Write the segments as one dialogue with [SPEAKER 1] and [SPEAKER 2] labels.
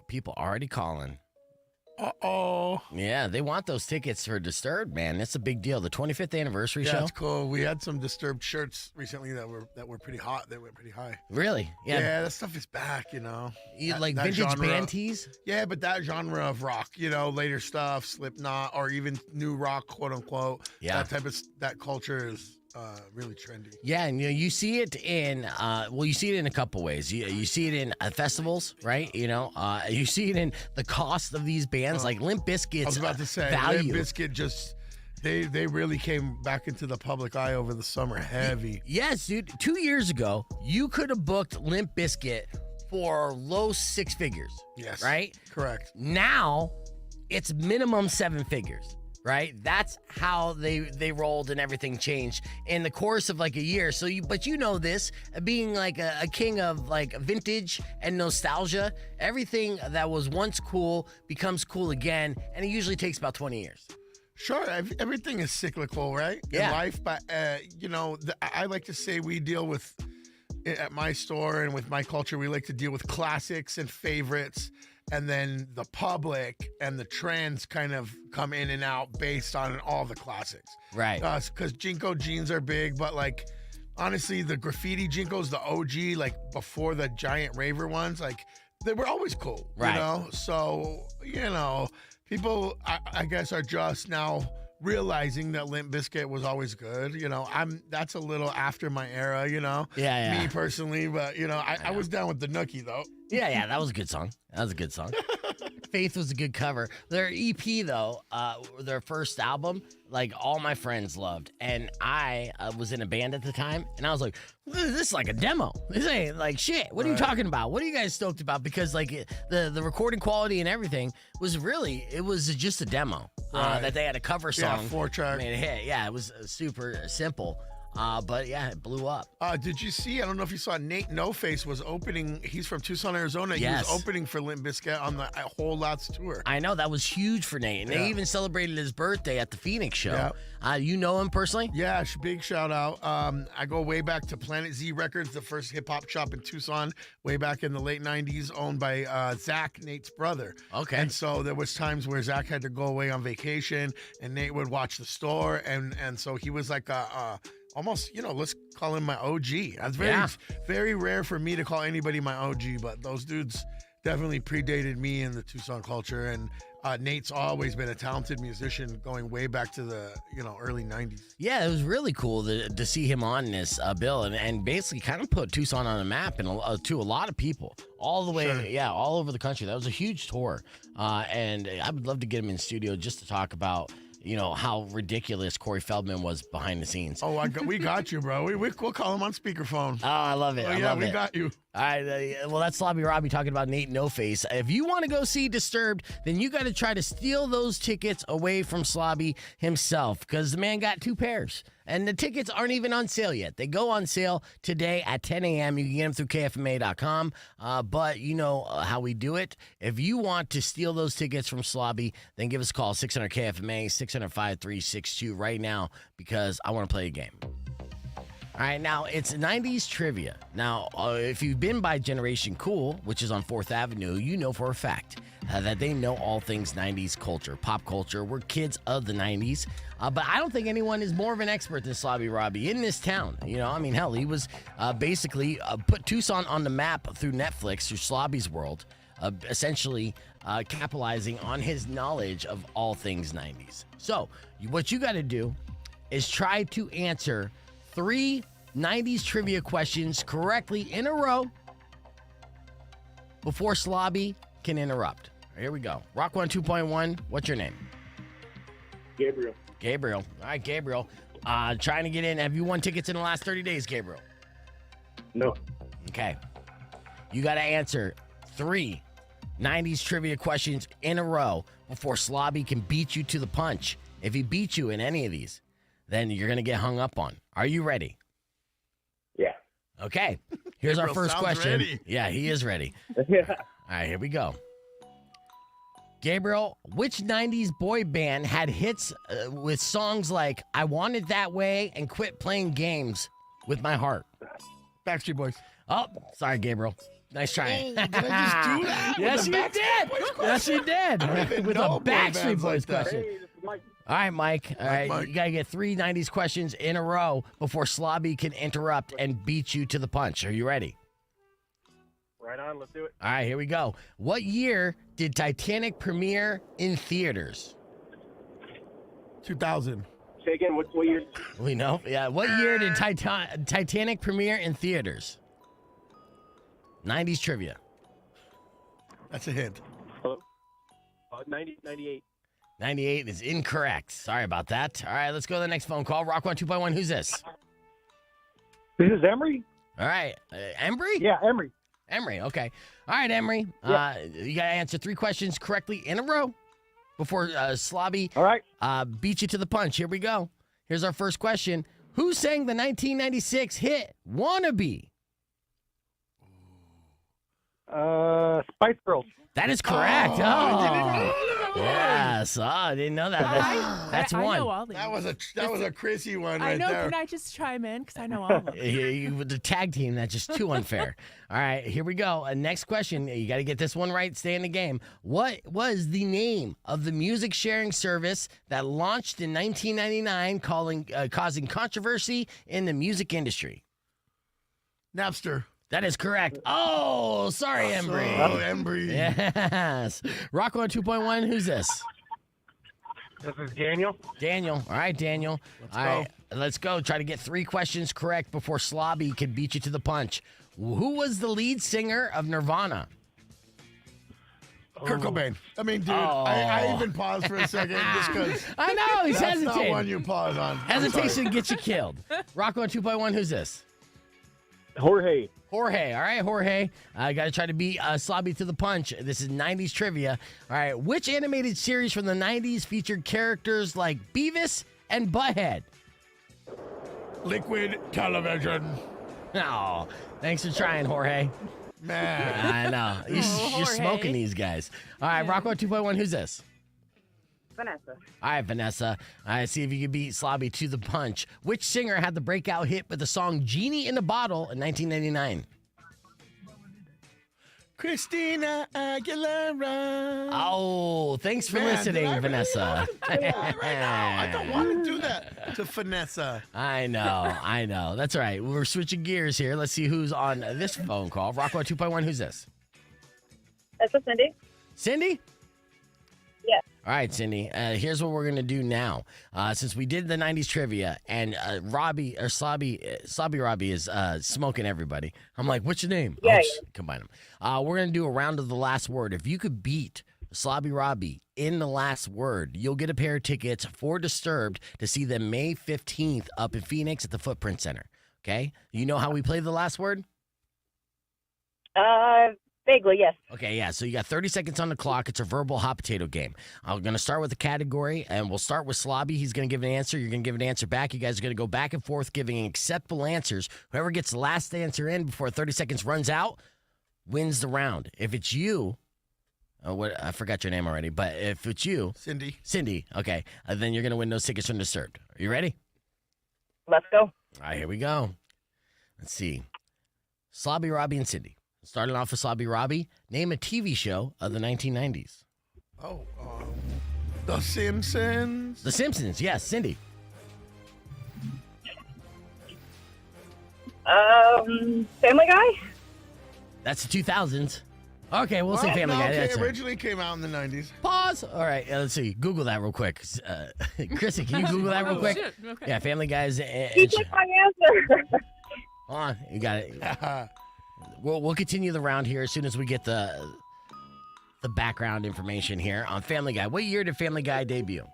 [SPEAKER 1] people already calling.
[SPEAKER 2] Uh-oh.
[SPEAKER 1] Yeah, they want those tickets for Disturbed, man. It's a big deal. The 25th anniversary show.
[SPEAKER 2] Yeah, it's cool. We had some Disturbed shirts recently that were pretty hot. They went pretty high.
[SPEAKER 1] Really?
[SPEAKER 2] Yeah, that stuff is back,
[SPEAKER 1] You like
[SPEAKER 2] that
[SPEAKER 1] vintage
[SPEAKER 2] genre.
[SPEAKER 1] band tees?
[SPEAKER 2] Yeah, but that genre of rock, later stuff, Slipknot, or even new rock, quote unquote.
[SPEAKER 1] Yeah.
[SPEAKER 2] That culture is really trendy.
[SPEAKER 1] Yeah, and you see it in you see it in a couple ways. You see it in festivals, right? You see it in the cost of these bands, like Limp Bizkit's
[SPEAKER 2] I was about to say,
[SPEAKER 1] value.
[SPEAKER 2] Limp Bizkit just they really came back into the public eye over the summer heavy.
[SPEAKER 1] Yes, dude. 2 years ago, you could have booked Limp Bizkit for low six figures.
[SPEAKER 2] Yes.
[SPEAKER 1] Right?
[SPEAKER 2] Correct.
[SPEAKER 1] Now, it's minimum seven figures. Right, that's how they rolled and everything changed in the course of like a year. But you know this, being like a king of like vintage and nostalgia, everything that was once cool becomes cool again, and it usually takes about 20 years.
[SPEAKER 2] Sure, everything is cyclical, right?
[SPEAKER 1] Yeah.
[SPEAKER 2] In life, but I like to say we deal with at my store and with my culture, we like to deal with classics and favorites. And then the public and the trends kind of come in and out based on all the classics.
[SPEAKER 1] Right.
[SPEAKER 2] Because Jinko jeans are big, but like, honestly, the graffiti Jinkos, the OG, like before the giant raver ones, like they were always cool.
[SPEAKER 1] Right.
[SPEAKER 2] So, people, I guess, are just now realizing that Limp Bizkit was always good. That's a little after my era,
[SPEAKER 1] Yeah.
[SPEAKER 2] Me personally, but, I was down with the Nookie, though.
[SPEAKER 1] Yeah, that was a good song. Faith was a good cover. Their EP, though, their first album, like all my friends loved. And I was in a band at the time, and I was like, this is like a demo. This ain't like shit. What are you talking about? What are you guys stoked about? Because like the recording quality and everything was just a demo that they had a cover song.
[SPEAKER 2] Yeah, 4-track.
[SPEAKER 1] Made a hit. Yeah, it was super simple. But yeah, it blew up.
[SPEAKER 2] Did you see? I don't know if you saw Nate No Face was opening. He's from Tucson, Arizona.
[SPEAKER 1] Yes.
[SPEAKER 2] He was opening for Limp Bizkit on the Whole Lots tour.
[SPEAKER 1] I know, that was huge for Nate. And they even celebrated his birthday at the Phoenix show.
[SPEAKER 2] Yeah.
[SPEAKER 1] You know him personally?
[SPEAKER 2] Yeah, big shout out. I go way back to Planet Z Records, the first hip hop shop in Tucson, way back in the late 90s, owned by Zach, Nate's brother.
[SPEAKER 1] Okay.
[SPEAKER 2] And so there was times where Zach had to go away on vacation and Nate would watch the store. And so he was like almost, let's call him my OG. That's very rare for me to call anybody my OG, but those dudes definitely predated me in the Tucson culture. And Nate's always been a talented musician going way back to the, early 90s.
[SPEAKER 1] Yeah, it was really cool to see him on this bill and basically kind of put Tucson on the map and to a lot of people all the way, all over the country. That was a huge tour. And I would love to get him in studio just to talk about how ridiculous Corey Feldman was behind the scenes.
[SPEAKER 2] Oh, we got you, bro. We'll call him on speakerphone.
[SPEAKER 1] Oh, I love it.
[SPEAKER 2] We got you.
[SPEAKER 1] All right. Well, that's Slobby Robby talking about Nate No Face. If you want to go see Disturbed, then you got to try to steal those tickets away from Slobby himself, because the man got 2 pairs. And the tickets aren't even on sale yet. They go on sale today at 10 a.m. You can get them through KFMA.com. But you know how we do it. If you want to steal those tickets from Slobby, then give us a call, 600-KFMA, 600-5362 right now, because I want to play a game. All right, now it's 90s trivia. Now, if you've been by Generation Cool, which is on 4th Avenue, you know for a fact that they know all things 90s culture, pop culture. We're kids of the 90s. But I don't think anyone is more of an expert than Slobby Robby in this town. Hell, he was basically put Tucson on the map through Netflix, through Slobby's World, essentially capitalizing on his knowledge of all things 90s. So, what you got to do is try to answer 3 90s trivia questions correctly in a row before Slobby can interrupt. Here we go. Rock 1 2.1, what's your name? Gabriel. All right, Gabriel. Trying to get in. Have you won tickets in the last 30 days, Gabriel?
[SPEAKER 3] No.
[SPEAKER 1] Okay. You got to answer 3 90s trivia questions in a row before Slobby can beat you to the punch. If he beats you in any of these, then you're going to get hung up on. Are you ready?
[SPEAKER 3] Yeah.
[SPEAKER 1] Okay. Here's our first question.
[SPEAKER 2] Ready.
[SPEAKER 1] Yeah, he is ready.
[SPEAKER 3] Yeah.
[SPEAKER 1] All right, here we go. Gabriel, which 90s boy band had hits with songs like I Want It That Way and Quit Playing Games with My Heart?
[SPEAKER 2] Backstreet Boys.
[SPEAKER 1] Oh, sorry, Gabriel. Nice try.
[SPEAKER 2] Dang, did I just do that?
[SPEAKER 1] Yes,
[SPEAKER 2] With
[SPEAKER 1] you
[SPEAKER 2] the
[SPEAKER 1] did.
[SPEAKER 2] Backstreet Boys
[SPEAKER 1] Yes, you did.
[SPEAKER 2] even
[SPEAKER 1] With a
[SPEAKER 2] know boy bands
[SPEAKER 1] Backstreet Boys
[SPEAKER 2] like that.
[SPEAKER 1] question.
[SPEAKER 3] Hey, this is Mike.
[SPEAKER 1] All right, Mike. All right,
[SPEAKER 2] Mike.
[SPEAKER 1] you got to get 3 90s questions in a row before Slobby can interrupt and beat you to the punch. Are you ready?
[SPEAKER 3] Right on. Let's do it.
[SPEAKER 1] All right, here we go. What year did Titanic premiere in theaters?
[SPEAKER 2] 2000.
[SPEAKER 3] Say again. What year?
[SPEAKER 1] We know. Yeah. What year did Titanic premiere in theaters? 90s trivia.
[SPEAKER 2] That's a hint.
[SPEAKER 3] Hello. 98.
[SPEAKER 1] 98 is incorrect. Sorry about that. All right, let's go to the next phone call. Rock 1 2.1. Who's this?
[SPEAKER 3] This is Emery.
[SPEAKER 1] All right. Embry?
[SPEAKER 3] Yeah, Emery.
[SPEAKER 1] Emery. Okay. All right, Emery.
[SPEAKER 3] Yeah.
[SPEAKER 1] You got to answer 3 questions correctly in a row before Slobby
[SPEAKER 3] All right.
[SPEAKER 1] beat you to the punch. Here we go. Here's our first question. Who sang the 1996 hit Wannabe?
[SPEAKER 3] Spice Girls.
[SPEAKER 1] That is correct. Yes. Oh, I didn't know that. That's
[SPEAKER 4] I
[SPEAKER 1] one.
[SPEAKER 4] know all these.
[SPEAKER 2] That was a Chrissy one
[SPEAKER 4] I
[SPEAKER 2] right
[SPEAKER 4] know.
[SPEAKER 2] there.
[SPEAKER 4] Can I just chime in? Because I know all of them.
[SPEAKER 1] The tag team, that's just too unfair. All right, here we go. Next question. You got to get this one right. Stay in the game. What was the name of the music sharing service that launched in 1999, causing controversy in the music industry?
[SPEAKER 2] Napster.
[SPEAKER 1] That is correct. Oh, sorry, Embry.
[SPEAKER 2] Oh, Embry.
[SPEAKER 1] Yes. Rock 1 2.1. Who's this?
[SPEAKER 3] This is Daniel.
[SPEAKER 1] Daniel. All right, Daniel. All right, let's go. Try to get 3 questions correct before Slobby can beat you to the punch. Who was the lead singer of Nirvana?
[SPEAKER 2] Kurt Cobain. I mean, dude, I even paused for a second just because
[SPEAKER 1] I know, he's
[SPEAKER 2] that's
[SPEAKER 1] hesitating.
[SPEAKER 2] not one you pause on. I'm
[SPEAKER 1] Hesitation
[SPEAKER 2] sorry.
[SPEAKER 1] gets you killed. Rock 1 2.1. Who's this?
[SPEAKER 3] Jorge.
[SPEAKER 1] Jorge. All right, Jorge. I got to try to beat Slobby to the punch. This is 90s trivia. All right, which animated series from the 90s featured characters like Beavis and Butthead?
[SPEAKER 2] Liquid television.
[SPEAKER 1] Oh, thanks for trying, Jorge.
[SPEAKER 2] Man.
[SPEAKER 1] I know. You're
[SPEAKER 4] Jorge.
[SPEAKER 1] smoking these guys. All right, Rock 1 2.1. Who's this?
[SPEAKER 5] Vanessa.
[SPEAKER 1] All right, Vanessa. All right, see if you can beat Slobby to the punch. Which singer had the breakout hit with the song Genie in a Bottle in 1999?
[SPEAKER 2] Christina Aguilera.
[SPEAKER 1] Oh, thanks for
[SPEAKER 2] Man,
[SPEAKER 1] listening,
[SPEAKER 2] did I really
[SPEAKER 1] Vanessa.
[SPEAKER 2] want to do that right now? I don't want to do that to Vanessa.
[SPEAKER 1] I know. That's right. We're switching gears here. Let's see who's on this phone call. Rock 1 2.1. Who's this?
[SPEAKER 5] This is Cindy.
[SPEAKER 1] Cindy?
[SPEAKER 5] Yes.
[SPEAKER 1] All right, Cindy. Here's what we're gonna do now. Since we did the '90s trivia, and Slobby Robby is smoking everybody. I'm like, what's your name?
[SPEAKER 5] Yeah.
[SPEAKER 1] Combine them. We're gonna do a round of the last word. If you could beat Slobby Robby in the last word, you'll get a pair of tickets for Disturbed to see them May 15th up in Phoenix at the Footprint Center. Okay? You know how we play the last word?
[SPEAKER 5] Vaguely, yes.
[SPEAKER 1] Okay, yeah. So you got 30 seconds on the clock. It's a verbal hot potato game. I'm going to start with the category, and we'll start with Slobby. He's going to give an answer. You're going to give an answer back. You guys are going to go back and forth giving acceptable answers. Whoever gets the last answer in before 30 seconds runs out wins the round. If it's you, I forgot your name already, but if it's you,
[SPEAKER 2] Cindy,
[SPEAKER 1] okay, then you're going to win those tickets from Disturbed. Are you ready?
[SPEAKER 5] Let's go.
[SPEAKER 1] All right, here we go. Let's see. Slobby Robby and Cindy. Starting off with Slobby Robby, name a TV show of the 1990s.
[SPEAKER 2] The Simpsons.
[SPEAKER 1] The Simpsons, yes. Cindy.
[SPEAKER 5] Family Guy?
[SPEAKER 1] That's the 2000s. Okay, we'll say Family Guy.
[SPEAKER 2] Okay,
[SPEAKER 1] That's
[SPEAKER 2] it
[SPEAKER 1] all right.
[SPEAKER 2] originally came out in the 90s.
[SPEAKER 1] Pause. All right, let's see. Google that real quick. Chrissy, can you Google that real quick?
[SPEAKER 4] Shit. Okay.
[SPEAKER 1] Yeah, Family Guy's.
[SPEAKER 5] He took my answer.
[SPEAKER 1] Hold on, you got it. We'll continue the round here as soon as we get the background information here on Family Guy. What year did Family Guy debut?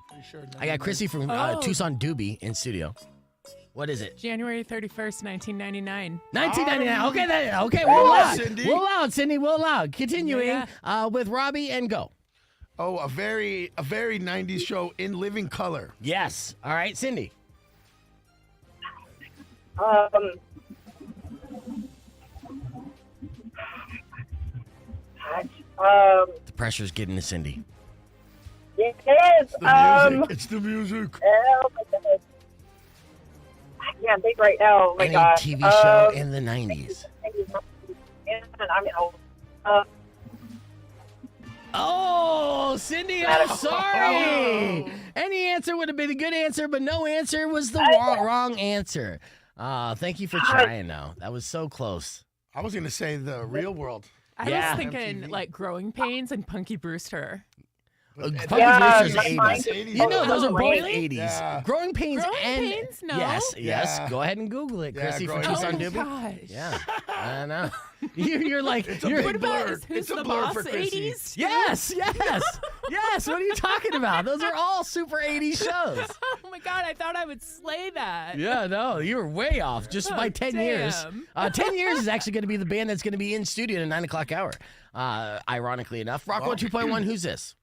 [SPEAKER 2] Pretty sure
[SPEAKER 1] I got Chrissy from Tucson Doobie in studio. What is it?
[SPEAKER 4] January 31st, 1999.
[SPEAKER 1] 1999. Okay, we'll allow it.
[SPEAKER 2] Cindy.
[SPEAKER 1] We'll allow it, Cindy. We'll allow it. Continuing with Robbie and go.
[SPEAKER 2] Oh, a very 90s show in living color.
[SPEAKER 1] Yes. All right, Cindy. The pressure's getting to Cindy.
[SPEAKER 5] Yes.
[SPEAKER 2] It's the music.
[SPEAKER 5] Oh my goodness. I can't think right now. Oh my
[SPEAKER 1] Any
[SPEAKER 5] gosh.
[SPEAKER 1] TV show in the 90s.
[SPEAKER 5] Yeah.
[SPEAKER 1] Oh, Cindy, I'm sorry. Any answer would have been a good answer, but no answer was the wrong answer. Thank you for trying, though. That was so close.
[SPEAKER 2] I was going to say the real world.
[SPEAKER 4] I
[SPEAKER 1] Yeah.
[SPEAKER 4] was thinking
[SPEAKER 2] MTV.
[SPEAKER 4] like Growing Pains and Punky Brewster.
[SPEAKER 1] Funky
[SPEAKER 5] Yeah,
[SPEAKER 1] Brewster's
[SPEAKER 5] that's
[SPEAKER 1] 80s.
[SPEAKER 5] mine.
[SPEAKER 1] You know, those are both
[SPEAKER 5] Really?
[SPEAKER 1] 80s.
[SPEAKER 2] Yeah.
[SPEAKER 1] Growing Pains
[SPEAKER 4] Growing
[SPEAKER 1] and...
[SPEAKER 4] Pains? No.
[SPEAKER 1] Yes.
[SPEAKER 2] Yeah.
[SPEAKER 1] Go ahead and Google it,
[SPEAKER 2] Yeah,
[SPEAKER 1] Christy, from
[SPEAKER 2] Growing
[SPEAKER 1] Tucson
[SPEAKER 4] Oh my
[SPEAKER 1] Doobie.
[SPEAKER 4] gosh.
[SPEAKER 1] Yeah, I know. You're like...
[SPEAKER 2] It's a
[SPEAKER 1] you're,
[SPEAKER 2] big blur.
[SPEAKER 4] Who's
[SPEAKER 2] It's a
[SPEAKER 4] the
[SPEAKER 2] blur
[SPEAKER 4] boss?
[SPEAKER 2] for Chrissy.
[SPEAKER 4] 80s?
[SPEAKER 1] Yes. Yes. What are you talking about? Those are all super 80s shows.
[SPEAKER 4] Oh my god, I thought I would slay that.
[SPEAKER 1] Yeah, no, you were way off just by 10 years.
[SPEAKER 4] Damn.
[SPEAKER 1] 10 years is actually going to be the band that's going to be in studio at a 9 o'clock hour. Ironically enough. Rock 102.1, who's this?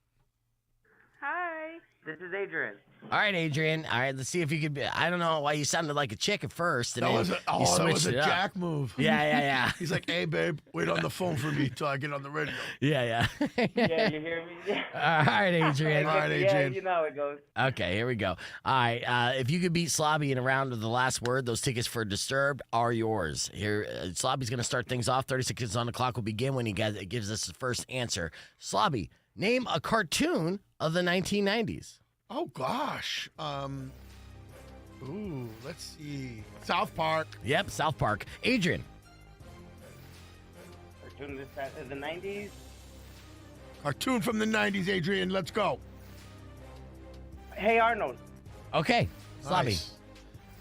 [SPEAKER 6] Hi, this is Adrian.
[SPEAKER 1] All right, Adrian. All right, let's see if you could be. I don't know why you sounded like a chick at first. And
[SPEAKER 2] That
[SPEAKER 1] then
[SPEAKER 2] was
[SPEAKER 1] you
[SPEAKER 2] that
[SPEAKER 1] switched
[SPEAKER 2] was a
[SPEAKER 1] it up.
[SPEAKER 2] Jack move.
[SPEAKER 1] Yeah.
[SPEAKER 2] He's like, hey, babe, wait on the phone for me till I get on the radio.
[SPEAKER 1] Yeah.
[SPEAKER 6] Yeah, you hear me?
[SPEAKER 1] All right, Adrian.
[SPEAKER 2] All right,
[SPEAKER 6] Yeah,
[SPEAKER 2] Adrian.
[SPEAKER 6] you know how it goes.
[SPEAKER 1] Okay, here we go. All right, if you could beat Slobby in a round of the last word, those tickets for Disturbed are yours. Here, Slobby's going to start things off. 30 seconds on the clock will begin when he gives us the first answer. Slobby, name a cartoon of the 1990s.
[SPEAKER 2] Oh, gosh. Let's see. South Park.
[SPEAKER 1] Yep, South Park. Adrian.
[SPEAKER 6] Cartoon in the 90s.
[SPEAKER 2] Cartoon from the 90s, Adrian. Let's go.
[SPEAKER 6] Hey Arnold.
[SPEAKER 1] Okay, Slobby.
[SPEAKER 2] Nice.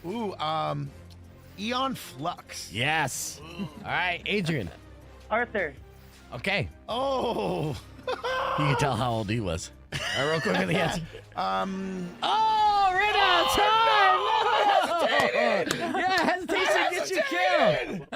[SPEAKER 2] Ooh, Eon Flux.
[SPEAKER 1] Yes. All right, Adrian.
[SPEAKER 6] Arthur.
[SPEAKER 1] Okay.
[SPEAKER 2] Oh.
[SPEAKER 1] You can tell how old he was. All right, real quick on the answer. Oh, ran out of time. No! Yeah, hesitation gets you killed.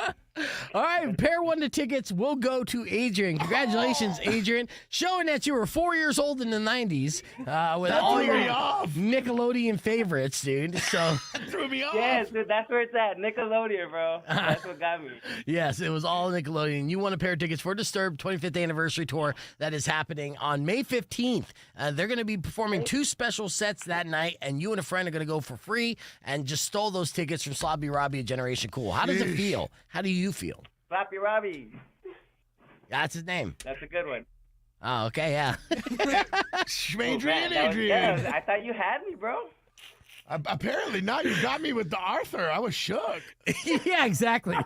[SPEAKER 1] All right, pair one to tickets will go to Adrian. Congratulations, Adrian. Showing that you were 4 years old in the 90s with
[SPEAKER 2] That
[SPEAKER 1] all
[SPEAKER 2] threw
[SPEAKER 1] your
[SPEAKER 2] me off.
[SPEAKER 1] Nickelodeon favorites, dude. So,
[SPEAKER 2] Threw me off.
[SPEAKER 6] Yes, dude, that's where it's at. Nickelodeon, bro. That's what got me.
[SPEAKER 1] yes, it was all Nickelodeon. You won a pair of tickets for Disturbed 25th anniversary tour that is happening on May 15th. They're going to be performing 2 special sets that night, and you and a friend are going to go for free and just stole those tickets from Slobby Robby at Generation Cool. How does it feel? How do you feel?
[SPEAKER 6] Slobby Robby.
[SPEAKER 1] That's his name.
[SPEAKER 6] That's a good one.
[SPEAKER 1] Oh, okay, yeah.
[SPEAKER 2] Adrian.
[SPEAKER 6] Yeah, I thought you had me, bro.
[SPEAKER 2] Apparently not. You got me with the Arthur. I was shook.
[SPEAKER 1] yeah, exactly.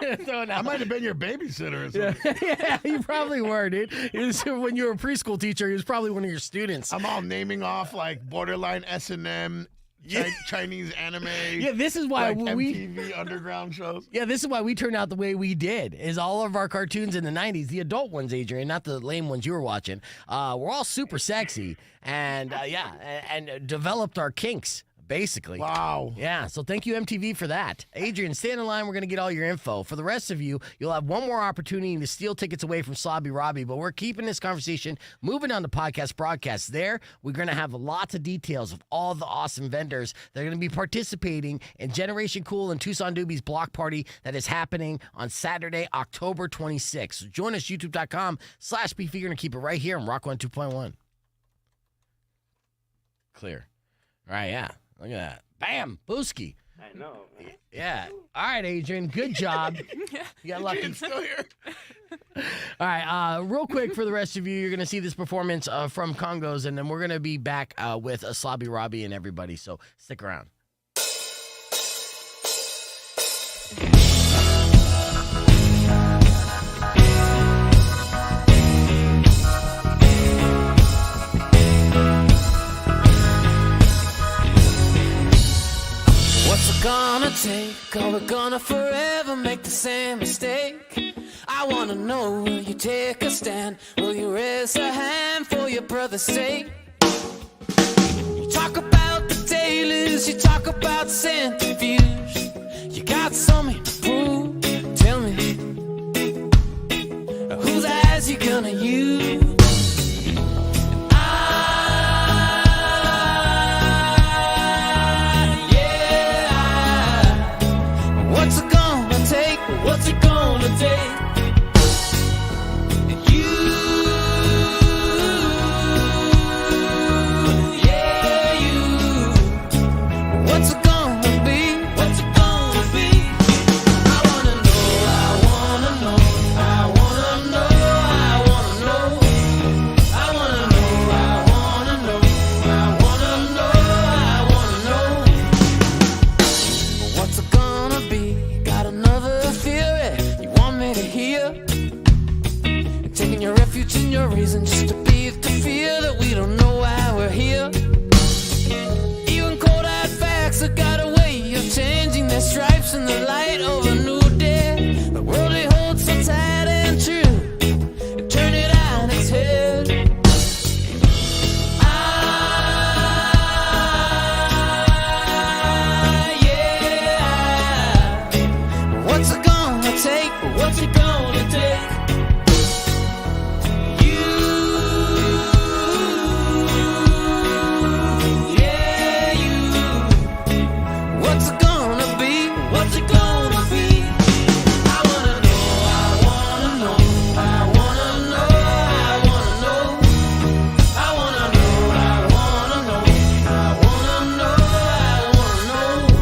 [SPEAKER 2] I might have been your babysitter or something.
[SPEAKER 1] yeah, you probably were, dude. When you were a preschool teacher, he was probably one of your students.
[SPEAKER 2] I'm all naming off like borderline S&M, Chinese anime.
[SPEAKER 1] Yeah, this is why
[SPEAKER 2] like
[SPEAKER 1] we
[SPEAKER 2] MTV underground shows.
[SPEAKER 1] Yeah, this is why we turned out the way we did. Is all of our cartoons in the 90s, the adult ones, Adrian, not the lame ones you were watching, we're all super sexy and and developed our kinks. Basically.
[SPEAKER 2] Wow.
[SPEAKER 1] Yeah, so thank you, MTV, for that. Adrian, stay in the line. We're going to get all your info. For the rest of you, you'll have one more opportunity to steal tickets away from Slobby Robby, but we're keeping this conversation moving on to podcast broadcasts. There, we're going to have lots of details of all the awesome vendors that are going to be participating in Generation Cool and Tucson Doobie's Block Party that is happening on Saturday, October 26th. So join us, youtube.com/beef. You're going to keep it right here on Rock 102.1. Clear. All right, yeah. Look at that. Bam! Booski.
[SPEAKER 6] I know.
[SPEAKER 1] Yeah. All right, Adrian. Good job. You got lucky.
[SPEAKER 2] Adrian's still here.
[SPEAKER 1] All right. Real quick for the rest of you, you're going to see this performance from Congos, and then we're going to be back with Slobby Robby and everybody. So stick around.
[SPEAKER 7] What's it gonna take? Are we gonna forever make the same mistake? I wanna know, will you take a stand? Will you raise a hand for your brother's sake? You talk about the tailors, you talk about centrifuge. You got something to prove, tell me. Whose eyes you gonna use? What's it gonna take? What's it gonna take? You, yeah, you. What's it gonna be? What's it gonna be? I wanna know, I wanna know, I wanna What's it gonna be? What's it gonna be? I wanna know, I wanna know, I wanna know, I wanna know. I wanna know, I wanna know, I wanna know, I wanna know.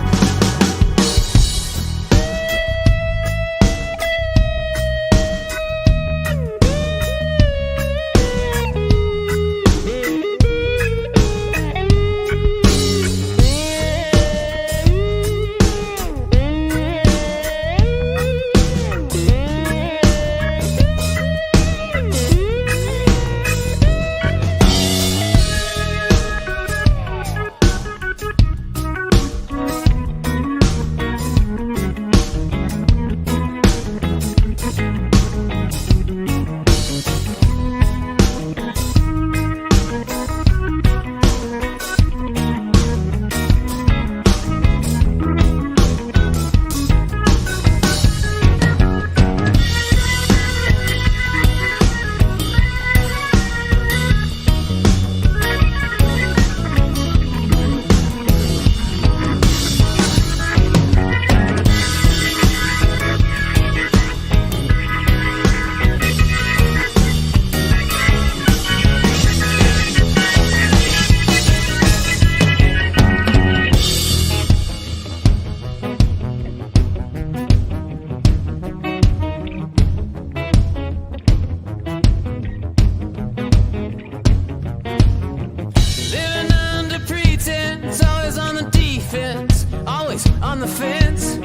[SPEAKER 7] Living under pretense, always on the defense, always on the fence.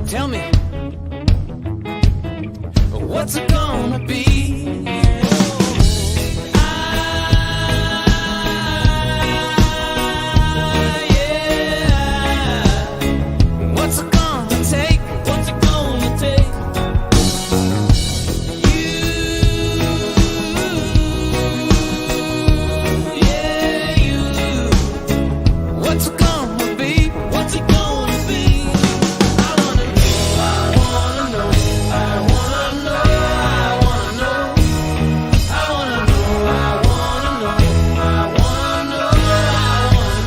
[SPEAKER 7] Tell me, what's it gonna be? Yeah. What's it gonna take? What's it gonna take? Yeah, you. What's it gonna be? What's it gonna be? I wanna know, I wanna know, I wanna know, I wanna know. I wanna know, I wanna know, I wanna know, I wanna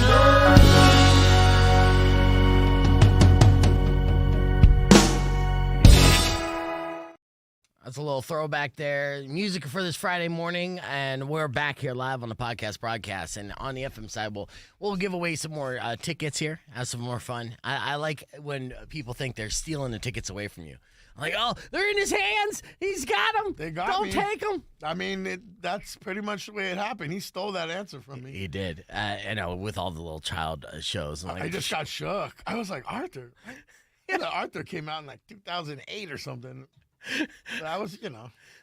[SPEAKER 1] That's a little throwback there. Music for this Friday morning, and we're back here live on the podcast broadcast. And on the FM side, we'll give away some more tickets here, have some more fun. I like when people think they're stealing the tickets away from you. Like, oh, they're in his hands. He's got them.
[SPEAKER 2] They got
[SPEAKER 1] Don't
[SPEAKER 2] me.
[SPEAKER 1] take them.
[SPEAKER 2] I mean, that's pretty much the way it happened. He stole that answer from me.
[SPEAKER 1] He did. You know, with all the little child shows. I'm like,
[SPEAKER 2] I just got shook. I was like, Arthur. Yeah, Arthur came out in like 2008 or something. That was,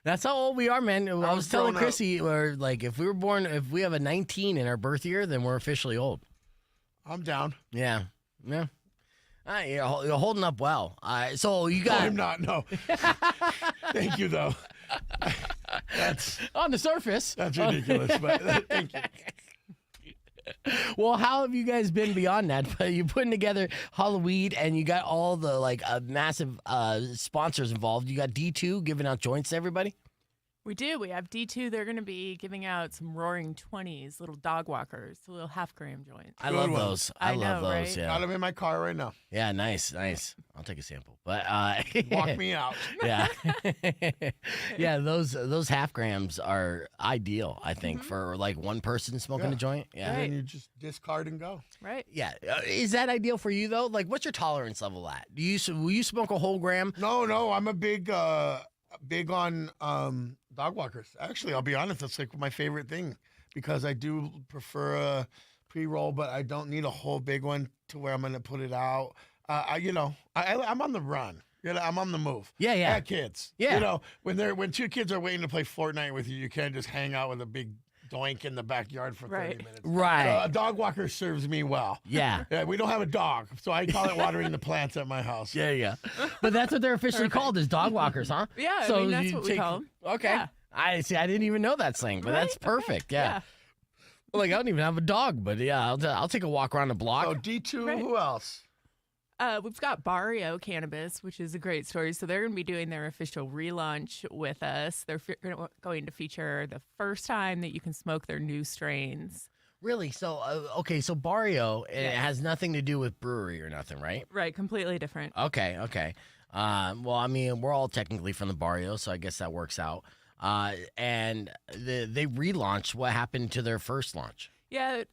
[SPEAKER 1] That's how old we are, man. I was
[SPEAKER 2] was
[SPEAKER 1] telling
[SPEAKER 2] grown up.
[SPEAKER 1] Chrissy, we're like, if we have a 19 in our birth year, then we're officially old.
[SPEAKER 2] I'm down.
[SPEAKER 1] Yeah. You're holding up well. So you
[SPEAKER 2] No,
[SPEAKER 1] got
[SPEAKER 2] I'm not. No. Thank you, though. That's
[SPEAKER 1] on the surface.
[SPEAKER 2] ridiculous, but thank you.
[SPEAKER 1] Well, how have you guys been beyond that? You're putting together Halloweed, and you got all the massive sponsors involved. You got D2 giving out joints to everybody.
[SPEAKER 4] We do. We have D2. They're going to be giving out some roaring 20s, little dog walkers, little half-gram joints.
[SPEAKER 1] I
[SPEAKER 2] Good
[SPEAKER 1] love
[SPEAKER 2] one.
[SPEAKER 1] those.
[SPEAKER 4] I
[SPEAKER 1] love
[SPEAKER 4] know,
[SPEAKER 1] those.
[SPEAKER 4] right?
[SPEAKER 1] Yeah.
[SPEAKER 2] Got him in my car right now.
[SPEAKER 1] Yeah, nice. I'll take a sample. But
[SPEAKER 2] Walk me out.
[SPEAKER 1] yeah. Yeah, those half grams are ideal, I think, for like one person smoking a
[SPEAKER 2] Yeah.
[SPEAKER 1] joint. Yeah.
[SPEAKER 2] And then you just discard and go.
[SPEAKER 4] Right.
[SPEAKER 1] Yeah. Is that ideal for you though? Like, what's your tolerance level at? Will you smoke a whole gram?
[SPEAKER 2] No, I'm a big on dog walkers. Actually, I'll be honest, that's like my favorite thing because I do prefer a pre-roll, but I don't need a whole big one to where I'm gonna put it out. I'm on the run. I'm on the move.
[SPEAKER 1] Yeah, yeah.
[SPEAKER 2] I got kids.
[SPEAKER 1] Yeah.
[SPEAKER 2] When two kids are waiting to play Fortnite with you, you can't just hang out with a big doink in the backyard for 30
[SPEAKER 4] Right.
[SPEAKER 2] minutes.
[SPEAKER 1] Right.
[SPEAKER 2] So a dog walker serves me well.
[SPEAKER 1] Yeah.
[SPEAKER 2] Yeah, we don't have a dog, so I call it watering the plants at my house.
[SPEAKER 1] Yeah. But that's what they're officially called, is dog walkers, huh?
[SPEAKER 4] Yeah, I
[SPEAKER 1] So
[SPEAKER 4] mean, that's
[SPEAKER 1] you
[SPEAKER 4] what we
[SPEAKER 1] take-
[SPEAKER 4] call them.
[SPEAKER 1] Okay.
[SPEAKER 4] Yeah.
[SPEAKER 1] I see. I didn't even know that slang, but that's
[SPEAKER 4] Right?
[SPEAKER 1] perfect. Yeah. Like, I don't even have a dog, but yeah, I'll take a walk around the block.
[SPEAKER 2] So D2,
[SPEAKER 4] Right.
[SPEAKER 2] who else?
[SPEAKER 4] We've got Barrio Cannabis, which is a great story. So they're going to be doing their official relaunch with us. They're going to feature the first time that you can smoke their new strains.
[SPEAKER 1] Really? So, okay, so Barrio, it
[SPEAKER 4] Yes.
[SPEAKER 1] has nothing to do with brewery or nothing, right?
[SPEAKER 4] Right, completely different.
[SPEAKER 1] Okay, okay. Well, I mean, we're all technically from the Barrio, so I guess that works out. And they relaunched. What happened to their first launch?
[SPEAKER 4] Yeah,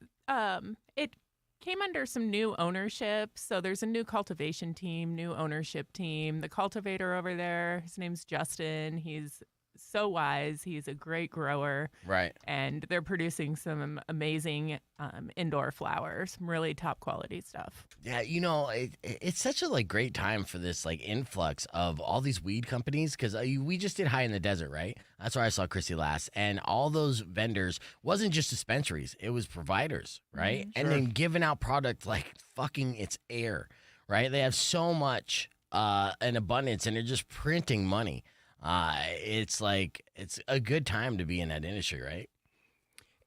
[SPEAKER 4] it came under some new ownership. So there's a new cultivation team, new ownership team. The cultivator over there, his name's Justin. He's so wise. He's a great grower.
[SPEAKER 1] Right.
[SPEAKER 4] And they're producing some amazing indoor flowers, some really top quality stuff.
[SPEAKER 1] Yeah, it's such a great time for this influx of all these weed companies because we just did High in the Desert, right? That's where I saw Chrissy last, and all those vendors wasn't just dispensaries; it was providers, right? And then giving out product like fucking it's air, right? They have so much in abundance, and they're just printing money. It's a good time to be in that industry, right?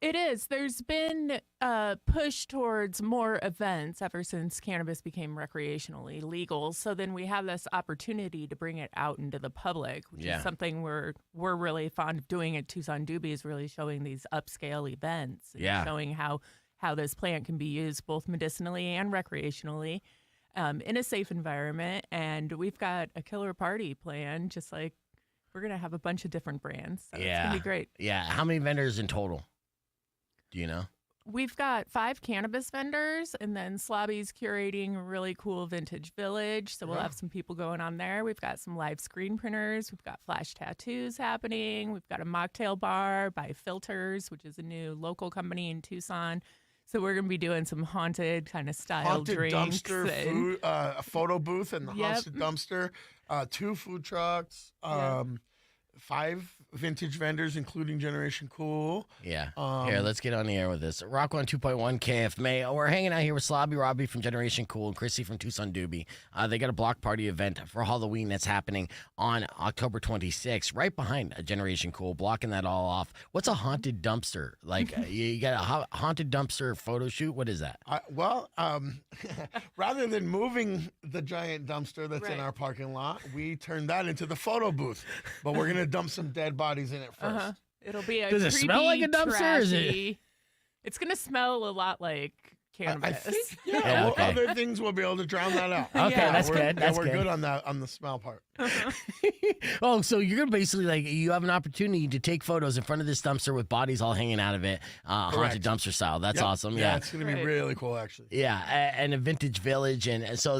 [SPEAKER 4] It is. There's been a push towards more events ever since cannabis became recreationally legal. So then we have this opportunity to bring it out into the public, which is something we're really fond of doing at Tucson Doobie, is really showing these upscale events and showing how this plant can be used both medicinally and recreationally in a safe environment. And we've got a killer party planned, just like we're going to have a bunch of different brands. So it's going to be great.
[SPEAKER 1] Yeah. How many vendors in total? Do you know?
[SPEAKER 4] We've got 5 cannabis vendors, and then Slobby's curating a really cool vintage village. So we'll have some people going on there. We've got some live screen printers. We've got flash tattoos happening. We've got a mocktail bar by Filters, which is a new local company in Tucson. So we're going to be doing some haunted kind of style
[SPEAKER 2] Haunted
[SPEAKER 4] drinks.
[SPEAKER 2] dumpster,
[SPEAKER 4] and-
[SPEAKER 2] food, a photo booth and the
[SPEAKER 4] Yep.
[SPEAKER 2] haunted dumpster, 2 food trucks, 5 vintage vendors, including Generation Cool.
[SPEAKER 1] Yeah. Here, let's get on the air with this. Rock 102.1 KFMA. We're hanging out here with Slobby Robby from Generation Cool and Christy from Tucson Doobie. They got a block party event for Halloween that's happening on October 26th, right behind Generation Cool, blocking that all off. What's a haunted dumpster? You got a haunted dumpster photo shoot? What is that?
[SPEAKER 2] Rather than moving the giant dumpster that's in our parking lot, we turned that into the photo booth. But we're going to dump some dead bodies in it first.
[SPEAKER 4] It'll be a
[SPEAKER 1] Does it smell like a
[SPEAKER 4] creepy,
[SPEAKER 1] dumpster, or is it-
[SPEAKER 4] trashy- It's going to smell a lot like
[SPEAKER 2] I
[SPEAKER 4] cannabis.
[SPEAKER 2] think,
[SPEAKER 1] Yeah, okay.
[SPEAKER 2] other things will be able to drown that out.
[SPEAKER 1] Okay, that's
[SPEAKER 2] we're,
[SPEAKER 1] good. That's
[SPEAKER 2] we're
[SPEAKER 1] good.
[SPEAKER 2] good on that, on the smell part.
[SPEAKER 1] Oh, so you're gonna basically you have an opportunity to take photos in front of this dumpster with bodies all hanging out of it, haunted dumpster style. That's
[SPEAKER 2] Yep.
[SPEAKER 1] awesome.
[SPEAKER 2] Yeah,
[SPEAKER 1] Yeah.
[SPEAKER 2] it's going to be
[SPEAKER 4] Right.
[SPEAKER 2] really cool, actually.
[SPEAKER 1] Yeah, and a vintage village, and so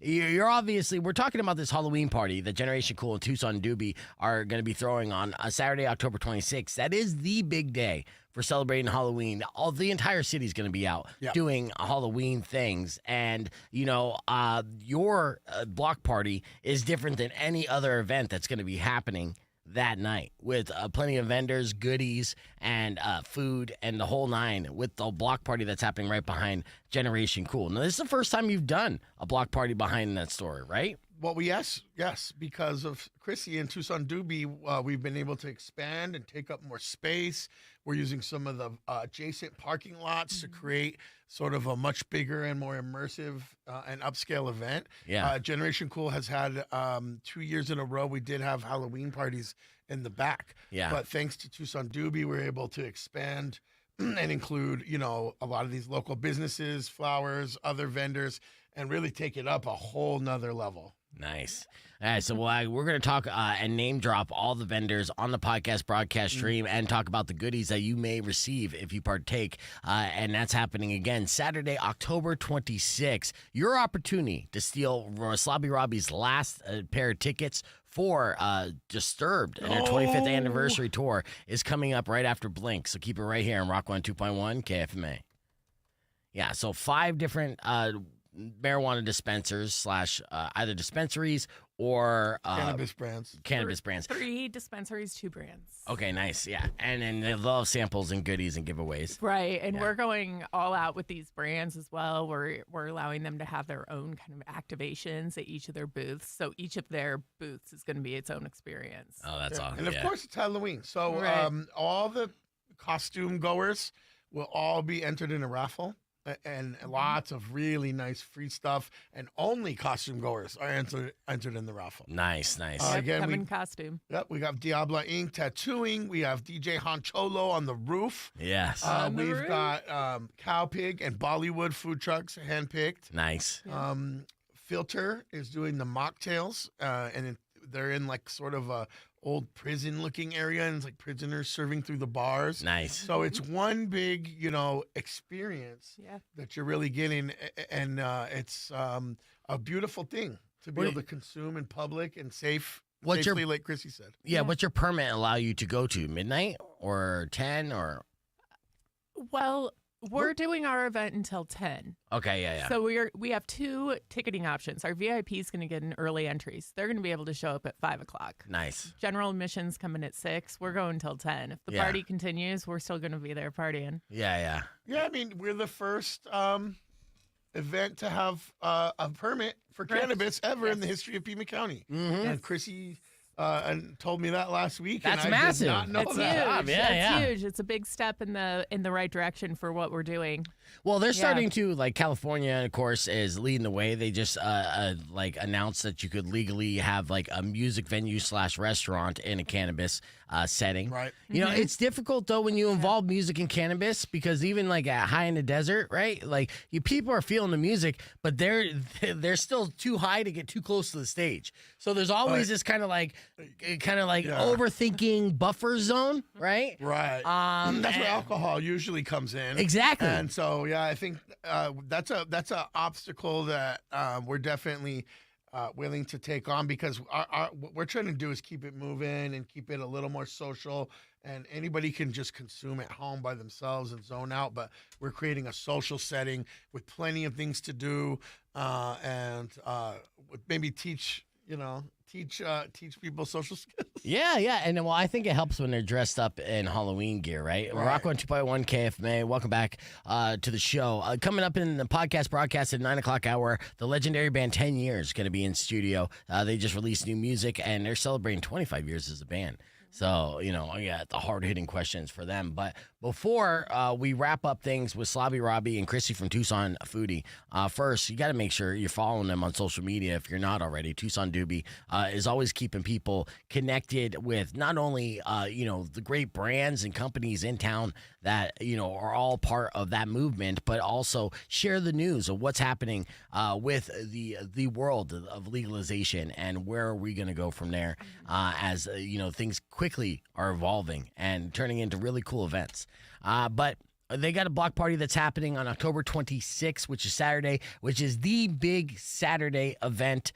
[SPEAKER 1] you're obviously we're talking about this Halloween party that Generation Cool and Tucson Doobie are going to be throwing on Saturday, October 26th. That is the big day for celebrating Halloween. The entire city's going to be out doing Halloween things, and your block party is different than any other event that's going to be happening that night, with plenty of vendors, goodies, and food, and the whole nine, with the block party that's happening right behind Generation Cool. Now, this is the first time you've done a block party behind that store, right?
[SPEAKER 2] Well, yes, because of Chrissy and Tucson Doobie, we've been able to expand and take up more space. We're using some of the adjacent parking lots to create sort of a much bigger and more immersive and upscale event.
[SPEAKER 1] Yeah.
[SPEAKER 2] Generation Cool has had 2 years in a row. We did have Halloween parties in the back.
[SPEAKER 1] Yeah.
[SPEAKER 2] But thanks to Tucson Doobie, we're able to expand and include, a lot of these local businesses, flowers, other vendors, and really take it up a whole nother level.
[SPEAKER 1] Nice. All right, so we're going to talk and name drop all the vendors on the podcast broadcast stream and talk about the goodies that you may receive if you partake. And that's happening again Saturday, October 26th. Your opportunity to steal Slobby Robby's last pair of tickets for Disturbed and their 25th anniversary tour is coming up right after Blink. So keep it right here on Rock 102.1 KFMA. Yeah, so 5 different marijuana dispensers / either dispensaries or
[SPEAKER 2] Cannabis brands.
[SPEAKER 1] Cannabis brands.
[SPEAKER 4] 3 dispensaries, 2 brands.
[SPEAKER 1] Okay, nice. Yeah. And then they love samples and goodies and giveaways.
[SPEAKER 4] Right, and we're going all out with these brands as well. We're allowing them to have their own kind of activations at each of their booths. So each of their booths is going to be its own experience.
[SPEAKER 1] Oh, that's awesome.
[SPEAKER 2] And of course, it's Halloween. So
[SPEAKER 4] Right.
[SPEAKER 2] all the costume goers will all be entered in a raffle. and lots of really nice free stuff. And only costume goers are entered in the raffle.
[SPEAKER 1] Nice.
[SPEAKER 2] Again,
[SPEAKER 4] come in costume.
[SPEAKER 2] Yep, we got Diabla Inc. tattooing. We have DJ Honcholo on the roof.
[SPEAKER 1] Yes.
[SPEAKER 4] On the
[SPEAKER 2] We've
[SPEAKER 4] roof.
[SPEAKER 2] got Cow Pig and Bollywood food trucks handpicked.
[SPEAKER 1] Nice.
[SPEAKER 2] Filter is doing the mocktails, and they're in like sort of a old prison-looking area, and it's like prisoners serving through the bars.
[SPEAKER 1] Nice.
[SPEAKER 2] So it's one big, experience
[SPEAKER 4] Yeah.
[SPEAKER 2] that you're really getting, and it's a beautiful thing to be able to consume in public and safely, like Chrissy said.
[SPEAKER 1] Yeah, what's your permit allow you to go to? Midnight or 10 or?
[SPEAKER 4] Well, we're doing our event until 10.
[SPEAKER 1] Okay, yeah.
[SPEAKER 4] So we have 2 ticketing options. Our VIP is going to get an early entries. They're going to be able to show up at 5 o'clock.
[SPEAKER 1] Nice.
[SPEAKER 4] General admissions coming at 6. We're going until 10. If the
[SPEAKER 1] Yeah.
[SPEAKER 4] party continues, we're still going to be there partying.
[SPEAKER 1] Yeah.
[SPEAKER 2] Yeah, I mean, we're the first event to have a permit for
[SPEAKER 4] Correct.
[SPEAKER 2] cannabis ever in the history of Pima County.
[SPEAKER 1] Mm-hmm.
[SPEAKER 2] And Chrissy and told me that last week.
[SPEAKER 1] That's
[SPEAKER 2] and I
[SPEAKER 1] massive.
[SPEAKER 2] Did not know
[SPEAKER 4] It's
[SPEAKER 2] that.
[SPEAKER 4] huge.
[SPEAKER 1] Yeah.
[SPEAKER 4] It's huge. It's a big step in the right direction for what we're doing.
[SPEAKER 1] Well, they're starting to, like, California, of course, is leading the way. They just announced that you could legally have like a music venue / restaurant in a cannabis setting.
[SPEAKER 2] Right.
[SPEAKER 1] You know, it's difficult though when you involve music and cannabis, because even like at High in the Desert, right? Like people are feeling the music, but they're still too high to get too close to the stage. So there's always this kind of like overthinking buffer zone, right?
[SPEAKER 2] Right. That's where alcohol usually comes in.
[SPEAKER 1] Exactly.
[SPEAKER 2] And so, yeah, I think that's a obstacle that we're definitely willing to take on, because what we're trying to do is keep it moving and keep it a little more social, and anybody can just consume at home by themselves and zone out, but we're creating a social setting with plenty of things to do, and maybe teach people social skills.
[SPEAKER 1] Yeah. And well, I think it helps when they're dressed up in Halloween gear, right? Rock 102.1 KFMA. Welcome back to the show. Coming up in the podcast broadcast at 9 o'clock hour, the legendary band 10 Years going to be in studio. They just released new music, and they're celebrating 25 years as a band. So, I got the hard-hitting questions for them. But before we wrap up things with Slobby Robby and Christy from Tucson Foodie, first, you got to make sure you're following them on social media if you're not already. Tucson Doobie is always keeping people connected with not only, the great brands and companies in town that, are all part of that movement, but also share the news of what's happening with the world of legalization and where are we going to go from there as, things quickly are evolving and turning into really cool events. But they got a block party that's happening on October 26th, which is Saturday, which is the big Saturday event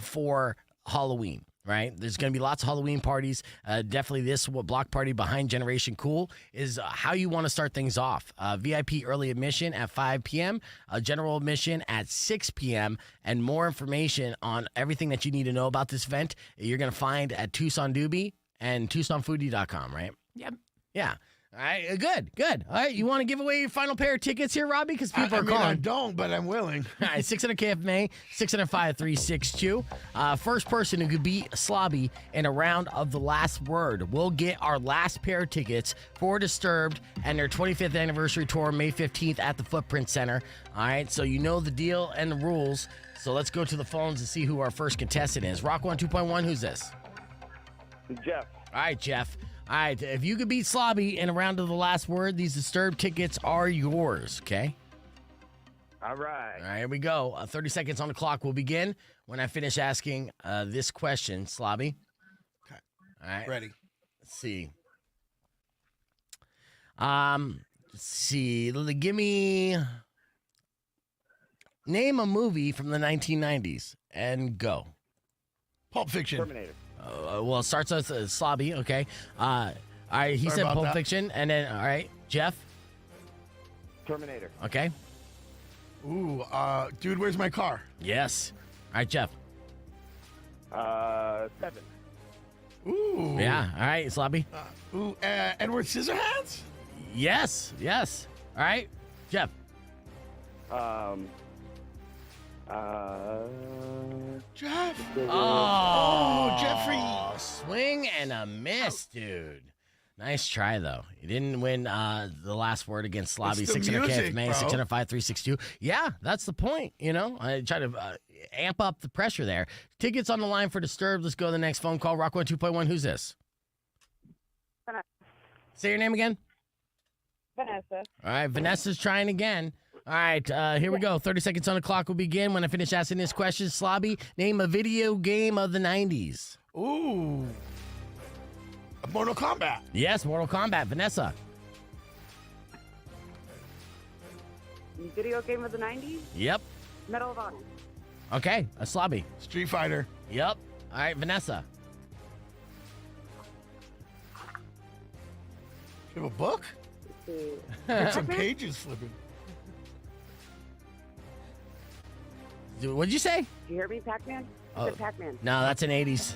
[SPEAKER 1] for Halloween. Right? There's going to be lots of Halloween parties. Definitely this block party behind Generation Cool is how you want to start things off. VIP early admission at 5 p.m., general admission at 6 p.m., and more information on everything that you need to know about this event you're going to find at Tucson Doobie and TucsonFoodie.com, right?
[SPEAKER 4] Yep.
[SPEAKER 1] Yeah. All right, good. All right, you want to give away your final pair of tickets here, Robbie? Because people are calling.
[SPEAKER 2] I don't, but I'm willing.
[SPEAKER 1] All right, 600 KFMA, 605-362. First person who could beat Slobby in a round of the last word will get our last pair of tickets for Disturbed and their 25th anniversary tour, May 15th at the Footprint Center. All right, so you know the deal and the rules. So let's go to the phones and see who our first contestant is. Rock 102.1, who's this?
[SPEAKER 3] Jeff.
[SPEAKER 1] All right, Jeff. All right, if you could beat Slobby in a round of the last word, these Disturbed tickets are yours, okay?
[SPEAKER 3] All right.
[SPEAKER 1] All right, here we go. 30 seconds on the clock will begin when I finish asking this question, Slobby.
[SPEAKER 2] Okay.
[SPEAKER 1] All right.
[SPEAKER 2] Ready.
[SPEAKER 1] Let's see. Give me... Name a movie from the 1990s and go.
[SPEAKER 2] Pulp Fiction.
[SPEAKER 3] Terminator.
[SPEAKER 1] Well, it starts with Slobby, okay? All right, he
[SPEAKER 2] Sorry
[SPEAKER 1] said
[SPEAKER 2] about
[SPEAKER 1] Pulp
[SPEAKER 2] that.
[SPEAKER 1] Fiction, and then, all right, Jeff,
[SPEAKER 3] Terminator.
[SPEAKER 1] okay?
[SPEAKER 2] Ooh, dude, where's my car?
[SPEAKER 1] Yes. All right, Jeff.
[SPEAKER 3] 7.
[SPEAKER 2] Ooh.
[SPEAKER 1] Yeah, all right, Slobby.
[SPEAKER 2] Edward Scissorhands?
[SPEAKER 1] Yes. All right, Jeff.
[SPEAKER 2] Jeff.
[SPEAKER 1] Oh,
[SPEAKER 2] Jeffrey.
[SPEAKER 1] Swing and a miss, dude. Nice try, though. You didn't win the last word against Slobby.
[SPEAKER 2] It's the
[SPEAKER 1] 600
[SPEAKER 2] music,
[SPEAKER 1] KFMA,
[SPEAKER 2] bro.
[SPEAKER 1] 605 362. Yeah, that's the point. I try to amp up the pressure there. Tickets on the line for Disturbed. Let's go to the next phone call. Rock 102.1. Who's this?
[SPEAKER 5] Vanessa.
[SPEAKER 1] Say your name again.
[SPEAKER 5] Vanessa.
[SPEAKER 1] All right, Vanessa's trying again. All right, here we go. 30 seconds on the clock will begin. When I finish asking this question, Slobby, name a video game of the 90s.
[SPEAKER 2] Ooh. Mortal Kombat.
[SPEAKER 1] Yes, Mortal Kombat. Vanessa.
[SPEAKER 5] Video game of the 90s?
[SPEAKER 1] Yep.
[SPEAKER 5] Medal of Honor.
[SPEAKER 1] Okay, a Slobby.
[SPEAKER 2] Street Fighter.
[SPEAKER 1] Yep. All right, Vanessa.
[SPEAKER 2] You have a book? Got some pages flipping.
[SPEAKER 1] What'd you say?
[SPEAKER 5] Did you hear me, Pac-Man? I said Pac-Man.
[SPEAKER 1] No, that's an 80s.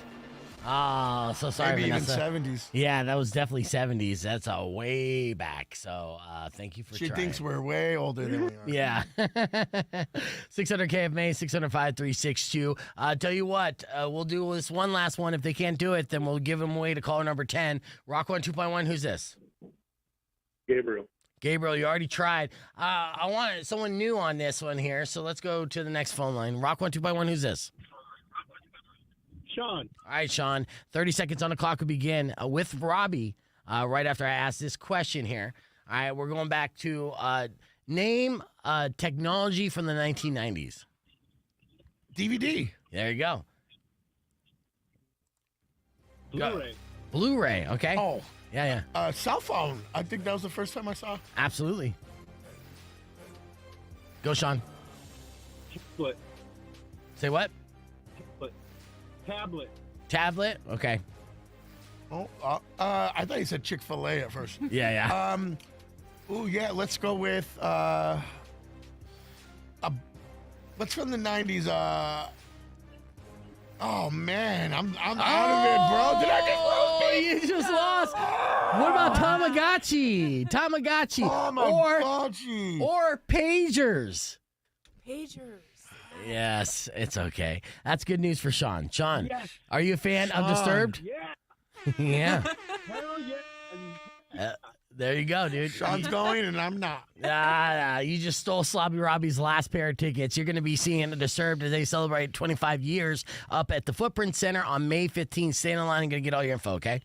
[SPEAKER 1] Oh, so sorry,
[SPEAKER 2] Maybe
[SPEAKER 1] Vanessa.
[SPEAKER 2] even 70s.
[SPEAKER 1] Yeah, that was definitely 70s. That's a way back. So thank you for
[SPEAKER 2] She
[SPEAKER 1] trying.
[SPEAKER 2] thinks we're way older than we are.
[SPEAKER 1] Yeah. 600 KFMA, 605 362. Tell you what, we'll do this one last one. If they can't do it, then we'll give them away to caller number 10. Rock 102.1. Who's this?
[SPEAKER 3] Gabriel.
[SPEAKER 1] Gabriel, you already tried. I want someone new on this one here, so let's go to the next phone line. Rock 102.1. Who's this?
[SPEAKER 3] Sean.
[SPEAKER 1] All right, Sean. 30 seconds on the clock will begin with Robbie right after I ask this question here. All right, we're going back to name technology from the 1990s.
[SPEAKER 2] DVD.
[SPEAKER 1] There you go.
[SPEAKER 3] Blu-ray.
[SPEAKER 1] Blu-ray, okay.
[SPEAKER 2] Oh.
[SPEAKER 1] Yeah.
[SPEAKER 2] Cell phone. I think that was the first time I saw.
[SPEAKER 1] Absolutely. Go, Sean.
[SPEAKER 3] Tablet.
[SPEAKER 1] Say what?
[SPEAKER 3] Tablet.
[SPEAKER 1] Tablet? Okay.
[SPEAKER 2] Oh, I thought you said Chick-fil-A at first.
[SPEAKER 1] Yeah.
[SPEAKER 2] Ooh, yeah. Let's go with what's from the 90s? Oh man, I'm out of it, bro. Did I just lose?
[SPEAKER 1] You just lost. What about Tamagotchi?
[SPEAKER 2] Tamagotchi.
[SPEAKER 1] Or pagers.
[SPEAKER 4] Pagers.
[SPEAKER 1] Yes, it's okay. That's good news for Sean. Sean,
[SPEAKER 3] Yes.
[SPEAKER 1] are you a fan of Disturbed?
[SPEAKER 3] Yeah.
[SPEAKER 1] Yeah.
[SPEAKER 3] Hell yeah.
[SPEAKER 1] There you go, dude.
[SPEAKER 2] Sean's going and I'm not.
[SPEAKER 1] You just stole Slobby Robby's last pair of tickets. You're going to be seeing Disturbed as they celebrate 25 years up at the Footprint Center on May 15th. Stay on the line and going to get all your info, okay?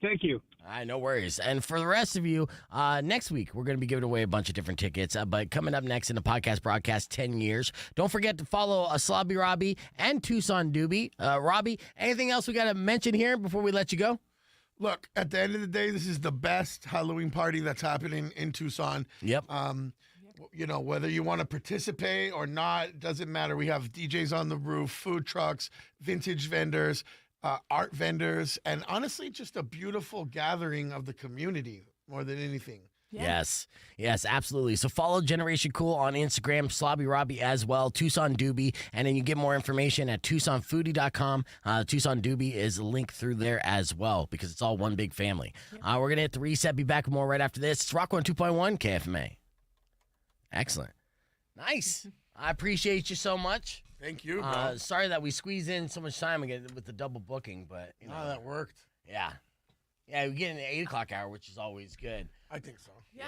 [SPEAKER 3] Thank you.
[SPEAKER 1] All right, no worries. And for the rest of you, next week, we're going to be giving away a bunch of different tickets. But coming up next in the podcast broadcast, 10 years. Don't forget to follow Slobby Robby and Tucson Doobie. Robbie, anything else we got to mention here before we let you go?
[SPEAKER 2] Look, at the end of the day, this is the best Halloween party that's happening in Tucson.
[SPEAKER 1] Yep.
[SPEAKER 2] Whether you want to participate or not, it doesn't matter. We have DJs on the roof, food trucks, vintage vendors, art vendors, and honestly, just a beautiful gathering of the community more than anything.
[SPEAKER 4] Yeah.
[SPEAKER 1] Yes, absolutely. So follow Generation Cool on Instagram, Slobby Robby as well, Tucson Doobie, and then you get more information at TucsonFoodie.com. Tucson Doobie is linked through there as well because it's all one big family. We're going to hit the reset, be back with more right after this. It's Rock 102.1 KFMA. Excellent. Nice. I appreciate you so much.
[SPEAKER 2] Thank you, bro.
[SPEAKER 1] Sorry that we squeezed in so much time again with the double booking, but
[SPEAKER 2] That worked.
[SPEAKER 1] yeah. Yeah, we get in the 8 o'clock hour, which is always good.
[SPEAKER 2] I think so.
[SPEAKER 1] Yeah.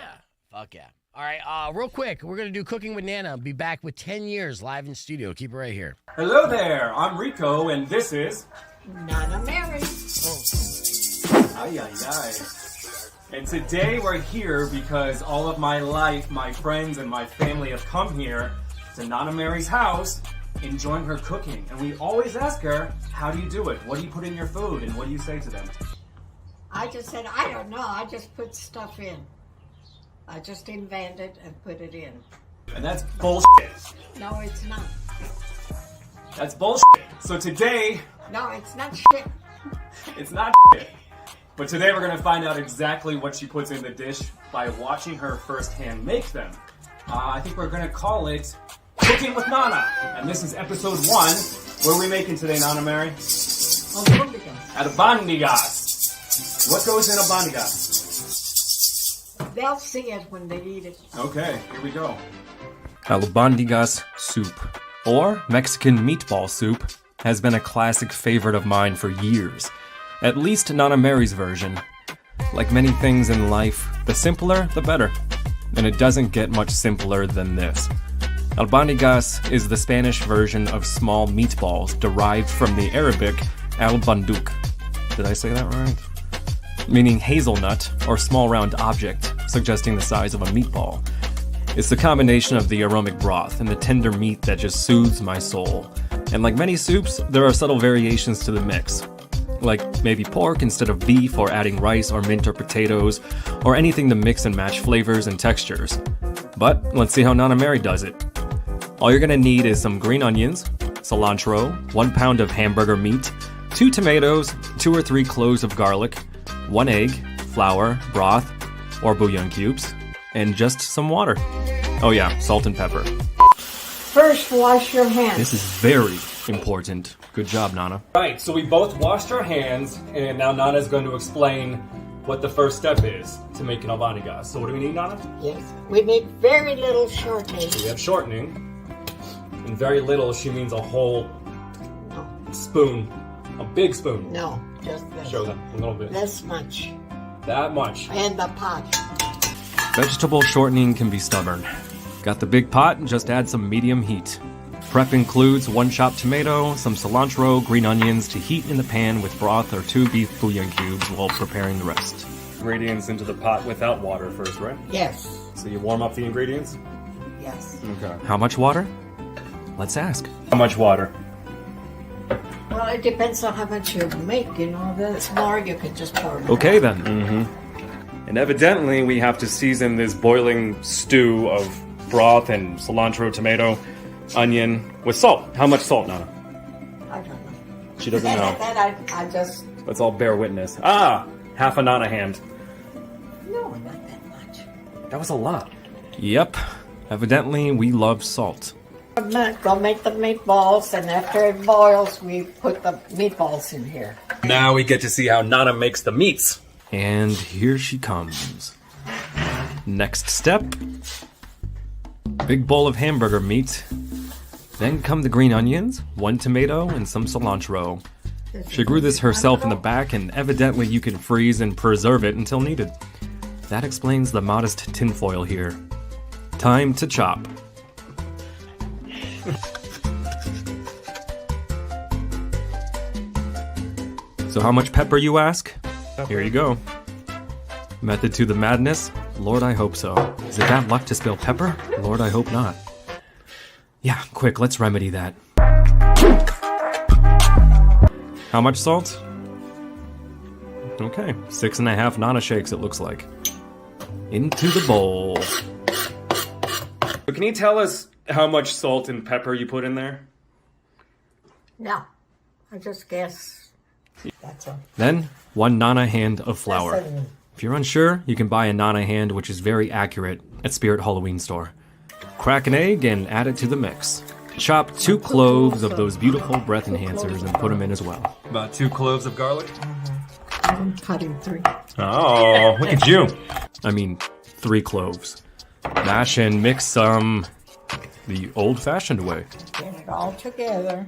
[SPEAKER 1] Fuck yeah. All right, real quick, we're going to do Cooking with Nana. Be back with 10 years live in studio. Keep it right here.
[SPEAKER 8] Hello there, I'm Rico, and this is...
[SPEAKER 9] Nana Mary.
[SPEAKER 8] Ay, ay, ay. And today we're here because all of my life, my friends and my family have come here to Nana Mary's house, enjoying her cooking. And we always ask her, how do you do it? What do you put in your food? And what do you say to them?
[SPEAKER 9] I just said, I don't know. I just put stuff in. I just invented and put it in.
[SPEAKER 8] And that's bullshit.
[SPEAKER 9] No, it's not.
[SPEAKER 8] That's bullshit. So today,
[SPEAKER 9] No, it's not shit.
[SPEAKER 8] it's not shit. But today we're going to find out exactly what she puts in the dish by watching her firsthand make them. I think we're going to call it Cooking with Nana. And this is episode 1. What are we making today, Nana Mary? Albondigas. What goes in albondigas?
[SPEAKER 9] They'll see it when they eat it.
[SPEAKER 8] Okay, here we go.
[SPEAKER 10] Albondigas soup, or Mexican meatball soup, has been a classic favorite of mine for years. At least Nana Mary's version. Like many things in life, the simpler, the better. And it doesn't get much simpler than this. Albóndigas is the Spanish version of small meatballs derived from the Arabic al banduk. Did I say that right? Meaning hazelnut or small round object, suggesting the size of a meatball. It's the combination of the aromatic broth and the tender meat that just soothes my soul. And like many soups, there are subtle variations to the mix. Like maybe pork instead of beef, or adding rice or mint or potatoes, or anything to mix and match flavors and textures. But let's see how Nana Mary does it. All you're gonna need is some green onions, cilantro, 1 pound of hamburger meat, 2 tomatoes, 2 or 3 cloves of garlic, 1 egg, flour, broth, or bouillon cubes, and just some water. Oh yeah, salt and pepper.
[SPEAKER 9] First, wash your hands.
[SPEAKER 10] This is very important. Good job, Nana.
[SPEAKER 8] Right, so we both washed our hands, and now Nana's going to explain what the first step is to make an albóndigas. So what do we need, Nana?
[SPEAKER 9] Yes, we need very little shortening.
[SPEAKER 8] We have shortening. And very little, she means a whole spoon. A big spoon.
[SPEAKER 9] No, just this.
[SPEAKER 8] Show them a little bit.
[SPEAKER 9] This much.
[SPEAKER 8] That much.
[SPEAKER 9] And the pot.
[SPEAKER 10] Vegetable shortening can be stubborn. Got the big pot, just add some medium heat. Prep includes 1 chopped tomato, some cilantro, green onions to heat in the pan with broth or 2 beef bouillon cubes while preparing the rest. Ingredients into the pot without water first, right?
[SPEAKER 9] Yes.
[SPEAKER 10] So you warm up the ingredients?
[SPEAKER 9] Yes.
[SPEAKER 10] Okay. How much water? Let's ask. How much water?
[SPEAKER 9] Well, it depends on how much you make, you know. The more you can just pour it.
[SPEAKER 10] Okay then. And evidently we have to season this boiling stew of broth and cilantro, tomato, onion with salt. How much salt, Nana?
[SPEAKER 9] I don't know.
[SPEAKER 10] She doesn't know.
[SPEAKER 9] That I just...
[SPEAKER 10] Let's all bear witness. Ah! Half a Nana hand.
[SPEAKER 9] No, not that much.
[SPEAKER 10] That was a lot. Yep. Evidently we love salt.
[SPEAKER 9] Go make the meatballs, and after it boils, we put the meatballs in here.
[SPEAKER 10] Now we get to see how Nana makes the meats. And here she comes. Next step. Big bowl of hamburger meat. Then come the green onions, 1 tomato, and some cilantro. She grew this herself in the back, and evidently you can freeze and preserve it until needed. That explains the modest tinfoil here. Time to chop. So how much pepper, you ask? Here you go. Method to the madness? Lord, I hope so. Is it that luck to spill pepper? Lord, I hope not. Yeah, quick, let's remedy that. How much salt? Okay, 6.5 Nana shakes it looks like. Into the bowl. So can you tell us how much salt and pepper you put in there?
[SPEAKER 9] No, I just guess. That's all.
[SPEAKER 10] Then, 1 Nana hand of flour.
[SPEAKER 9] Listen.
[SPEAKER 10] If you're unsure, you can buy a Nana hand, which is very accurate, at Spirit Halloween store. Crack an egg and add it to the mix. Chop 2 cloves of those beautiful breath enhancers and put them in as well. About 2 cloves of garlic?
[SPEAKER 9] I'm cutting 3.
[SPEAKER 10] Oh, look at you. I mean, 3 cloves. Mash and mix some the old-fashioned way.
[SPEAKER 9] Get it all together.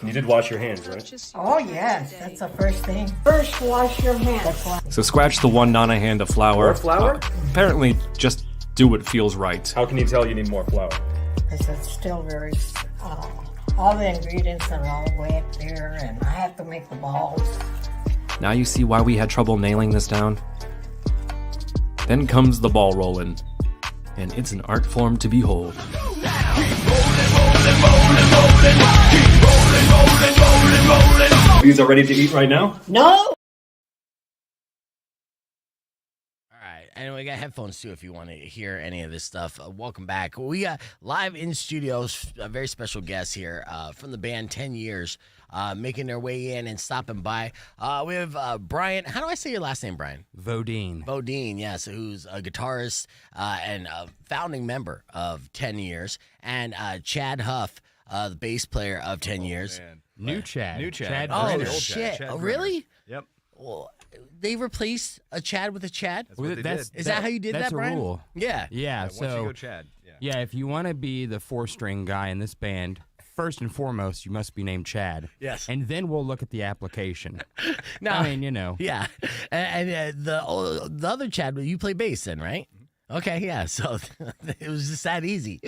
[SPEAKER 10] You did wash your hands, right?
[SPEAKER 9] Oh, yes, that's the first thing. First, wash your hands.
[SPEAKER 10] So scratch the 1 Nana hand of flour.
[SPEAKER 8] More flour?
[SPEAKER 10] Apparently, just do what feels right. How can you tell you need more flour?
[SPEAKER 9] Because it's still very... all the ingredients are all wet there, and I have to make the balls.
[SPEAKER 10] Now you see why we had trouble nailing this down? Then comes the ball rolling. And it's an art form to behold. These are ready to eat right now?
[SPEAKER 9] No!
[SPEAKER 1] All right, and we got headphones too if you want to hear any of this stuff. Welcome back. We got live in studios, a very special guest here from the band 10 Years, making their way in and stopping by. We have Brian. How do I say your last name, Brian?
[SPEAKER 11] Vodine.
[SPEAKER 1] Vodine, yes, who's a guitarist and a founding member of 10 Years, and Chad Huff, the bass player of 10 Years.
[SPEAKER 11] Man. New Chad.
[SPEAKER 1] Oh,
[SPEAKER 11] Brenner.
[SPEAKER 1] shit.
[SPEAKER 11] Chad
[SPEAKER 1] Oh,
[SPEAKER 11] Brenner.
[SPEAKER 1] really?
[SPEAKER 11] Yep.
[SPEAKER 1] Well, they replaced a Chad with a Chad? Is that how you did
[SPEAKER 11] that's
[SPEAKER 1] that, Brian?
[SPEAKER 11] a rule.
[SPEAKER 1] Yeah.
[SPEAKER 11] Yeah,
[SPEAKER 12] once
[SPEAKER 11] so
[SPEAKER 12] you go Chad.
[SPEAKER 11] yeah, if you want to be the 4-string guy in this band, first and foremost, you must be named Chad.
[SPEAKER 1] Yes.
[SPEAKER 11] And then we'll look at the application.
[SPEAKER 1] No,
[SPEAKER 11] I mean, you know.
[SPEAKER 1] Yeah. And the other Chad, you play bass then, right? Okay, yeah. So it was just that easy.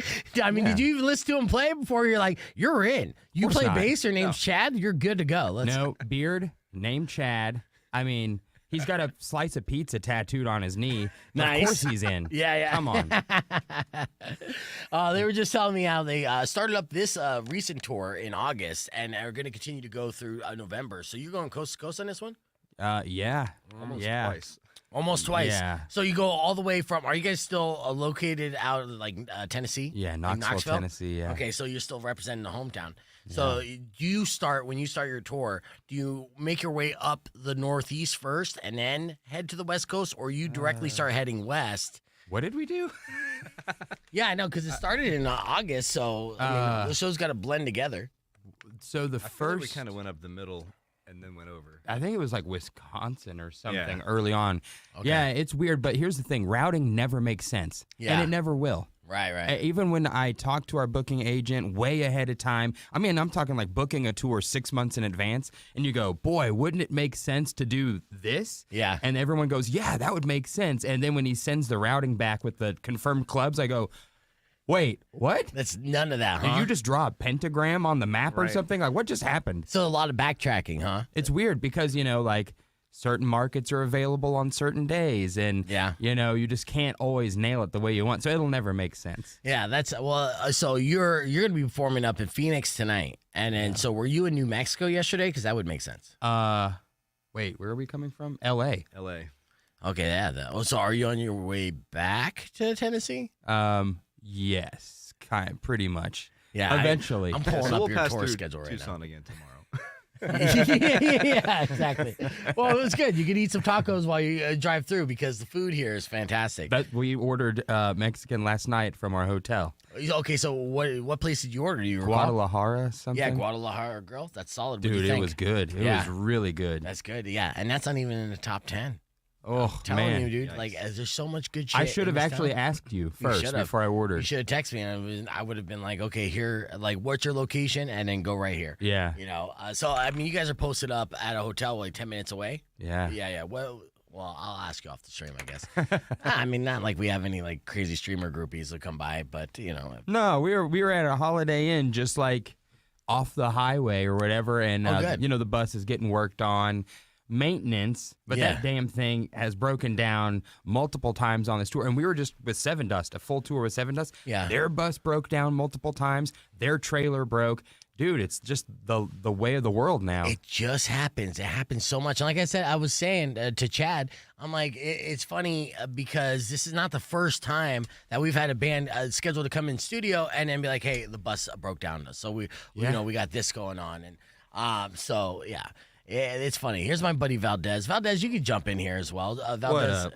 [SPEAKER 1] I mean, did you even listen to him play before you're like, you're in? You play bass, your name's Chad, you're good to go.
[SPEAKER 11] No, beard, name Chad. I mean, he's got a slice of pizza tattooed on his knee.
[SPEAKER 1] Nice.
[SPEAKER 11] Of course he's in.
[SPEAKER 1] Yeah.
[SPEAKER 11] Come on.
[SPEAKER 1] They were just telling me how they started up this recent tour in August and are going to continue to go through November. So you're going coast to coast on this one?
[SPEAKER 11] Yeah.
[SPEAKER 1] Almost twice.
[SPEAKER 11] Yeah.
[SPEAKER 1] So you go all the way from, are you guys still located out of like Tennessee?
[SPEAKER 11] Yeah,
[SPEAKER 1] Like
[SPEAKER 11] Knoxville, Tennessee, yeah.
[SPEAKER 1] Okay, so you're still representing the hometown. So when you start your tour, do you make your way up the Northeast first and then head to the West Coast, or you directly start heading west?
[SPEAKER 11] What did we do?
[SPEAKER 1] Yeah, I know, because it started in August, so I mean, the show's got to blend together.
[SPEAKER 11] So the first...
[SPEAKER 12] we kind of went up the middle and then went over.
[SPEAKER 11] I think it was like Wisconsin or something early on.
[SPEAKER 1] Okay.
[SPEAKER 11] Yeah, it's weird, but here's the thing. Routing never makes sense.
[SPEAKER 1] Yeah.
[SPEAKER 11] And it never will.
[SPEAKER 1] Right.
[SPEAKER 11] Even when I talk to our booking agent way ahead of time, I mean, I'm talking like booking a tour 6 months in advance, and you go, boy, wouldn't it make sense to do this?
[SPEAKER 1] Yeah.
[SPEAKER 11] And everyone goes, yeah, that would make sense. And then when he sends the routing back with the confirmed clubs, I go, wait, what?
[SPEAKER 1] That's none of that, huh?
[SPEAKER 11] Did you just draw a pentagram on the map or something? Like, what just happened?
[SPEAKER 1] So a lot of backtracking, huh?
[SPEAKER 11] It's weird because, you know, like certain markets are available on certain days, and, you know, you just can't always nail it the way you want. So it'll never make sense.
[SPEAKER 1] Yeah, so you're going to be performing up in Phoenix tonight. And then, so were you in New Mexico yesterday? Because that would make sense.
[SPEAKER 11] Wait, where are we coming from? L.A.
[SPEAKER 1] Okay, yeah. So are you on your way back to Tennessee?
[SPEAKER 11] Yes, pretty much.
[SPEAKER 1] Yeah,
[SPEAKER 11] eventually.
[SPEAKER 1] I'm pulling up your tour schedule right now.
[SPEAKER 12] Tucson again tomorrow.
[SPEAKER 1] Yeah, exactly. Well, it was good. You could eat some tacos while you drive through because the food here is fantastic.
[SPEAKER 11] We ordered Mexican last night from our hotel.
[SPEAKER 1] Okay, so what place did you order? Do you recall?
[SPEAKER 11] Guadalajara something?
[SPEAKER 1] Yeah, Guadalajara Girl. That's solid.
[SPEAKER 11] Dude, it was good. It was really good.
[SPEAKER 1] That's good. Yeah, and that's not even in the top 10.
[SPEAKER 11] Oh,
[SPEAKER 1] I'm telling
[SPEAKER 11] man.
[SPEAKER 1] you, dude. Like, there's so much good shit.
[SPEAKER 11] I should have actually asked you first before I ordered.
[SPEAKER 1] You should have texted me, and I would have been like, okay, here, like, what's your location? And then go right here.
[SPEAKER 11] Yeah.
[SPEAKER 1] You know, so, I mean, you guys are posted up at a hotel like 10 minutes away?
[SPEAKER 11] Yeah.
[SPEAKER 1] Yeah. Well, I'll ask you off the stream, I guess. I mean, not like we have any, like, crazy streamer groupies that come by, but, you know.
[SPEAKER 11] No, we were at a Holiday Inn just, like, off the highway or whatever, and, you know, the bus is getting worked on. Maintenance, but that damn thing has broken down multiple times on this tour. And we were just with Seven Dust, a full tour with Seven Dust.
[SPEAKER 1] Yeah.
[SPEAKER 11] Their bus broke down multiple times. Their trailer broke. Dude, it's just the way of the world now.
[SPEAKER 1] It just happens. It happens so much. And like I said, I was saying to Chad, I'm like, it's funny because this is not the first time that we've had a band scheduled to come in studio and then be like, hey, the bus broke down. So we got this going on. And so, yeah. Yeah, it's funny. Here's my buddy Valdez. Valdez, you can jump in here as well. Valdez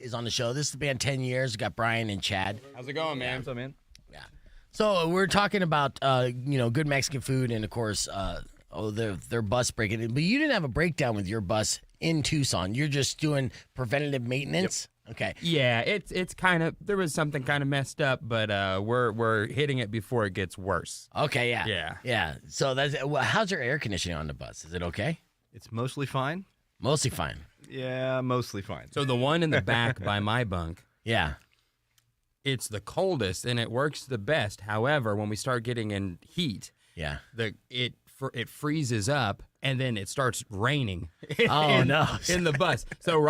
[SPEAKER 1] is on the show. This is the band 10 years. We got Brian and Chad.
[SPEAKER 11] How's it going, man?
[SPEAKER 12] What's up, man?
[SPEAKER 1] Yeah. So we're talking about good Mexican food and of course their bus breaking in. But you didn't have a breakdown with your bus in Tucson. You're just doing preventative maintenance. Yep. Okay.
[SPEAKER 11] Yeah, it's kind of, there was something kind of messed up, but we're hitting it before it gets worse.
[SPEAKER 1] Okay. Yeah. Yeah. So how's your air conditioning on the bus? Is it okay?
[SPEAKER 12] It's mostly fine.
[SPEAKER 1] Mostly fine.
[SPEAKER 12] Yeah, mostly fine.
[SPEAKER 11] So the one in the back by my bunk,
[SPEAKER 1] yeah,
[SPEAKER 11] it's the coldest and it works the best. However, when we start getting in heat, it freezes up and then it starts raining. In the bus. So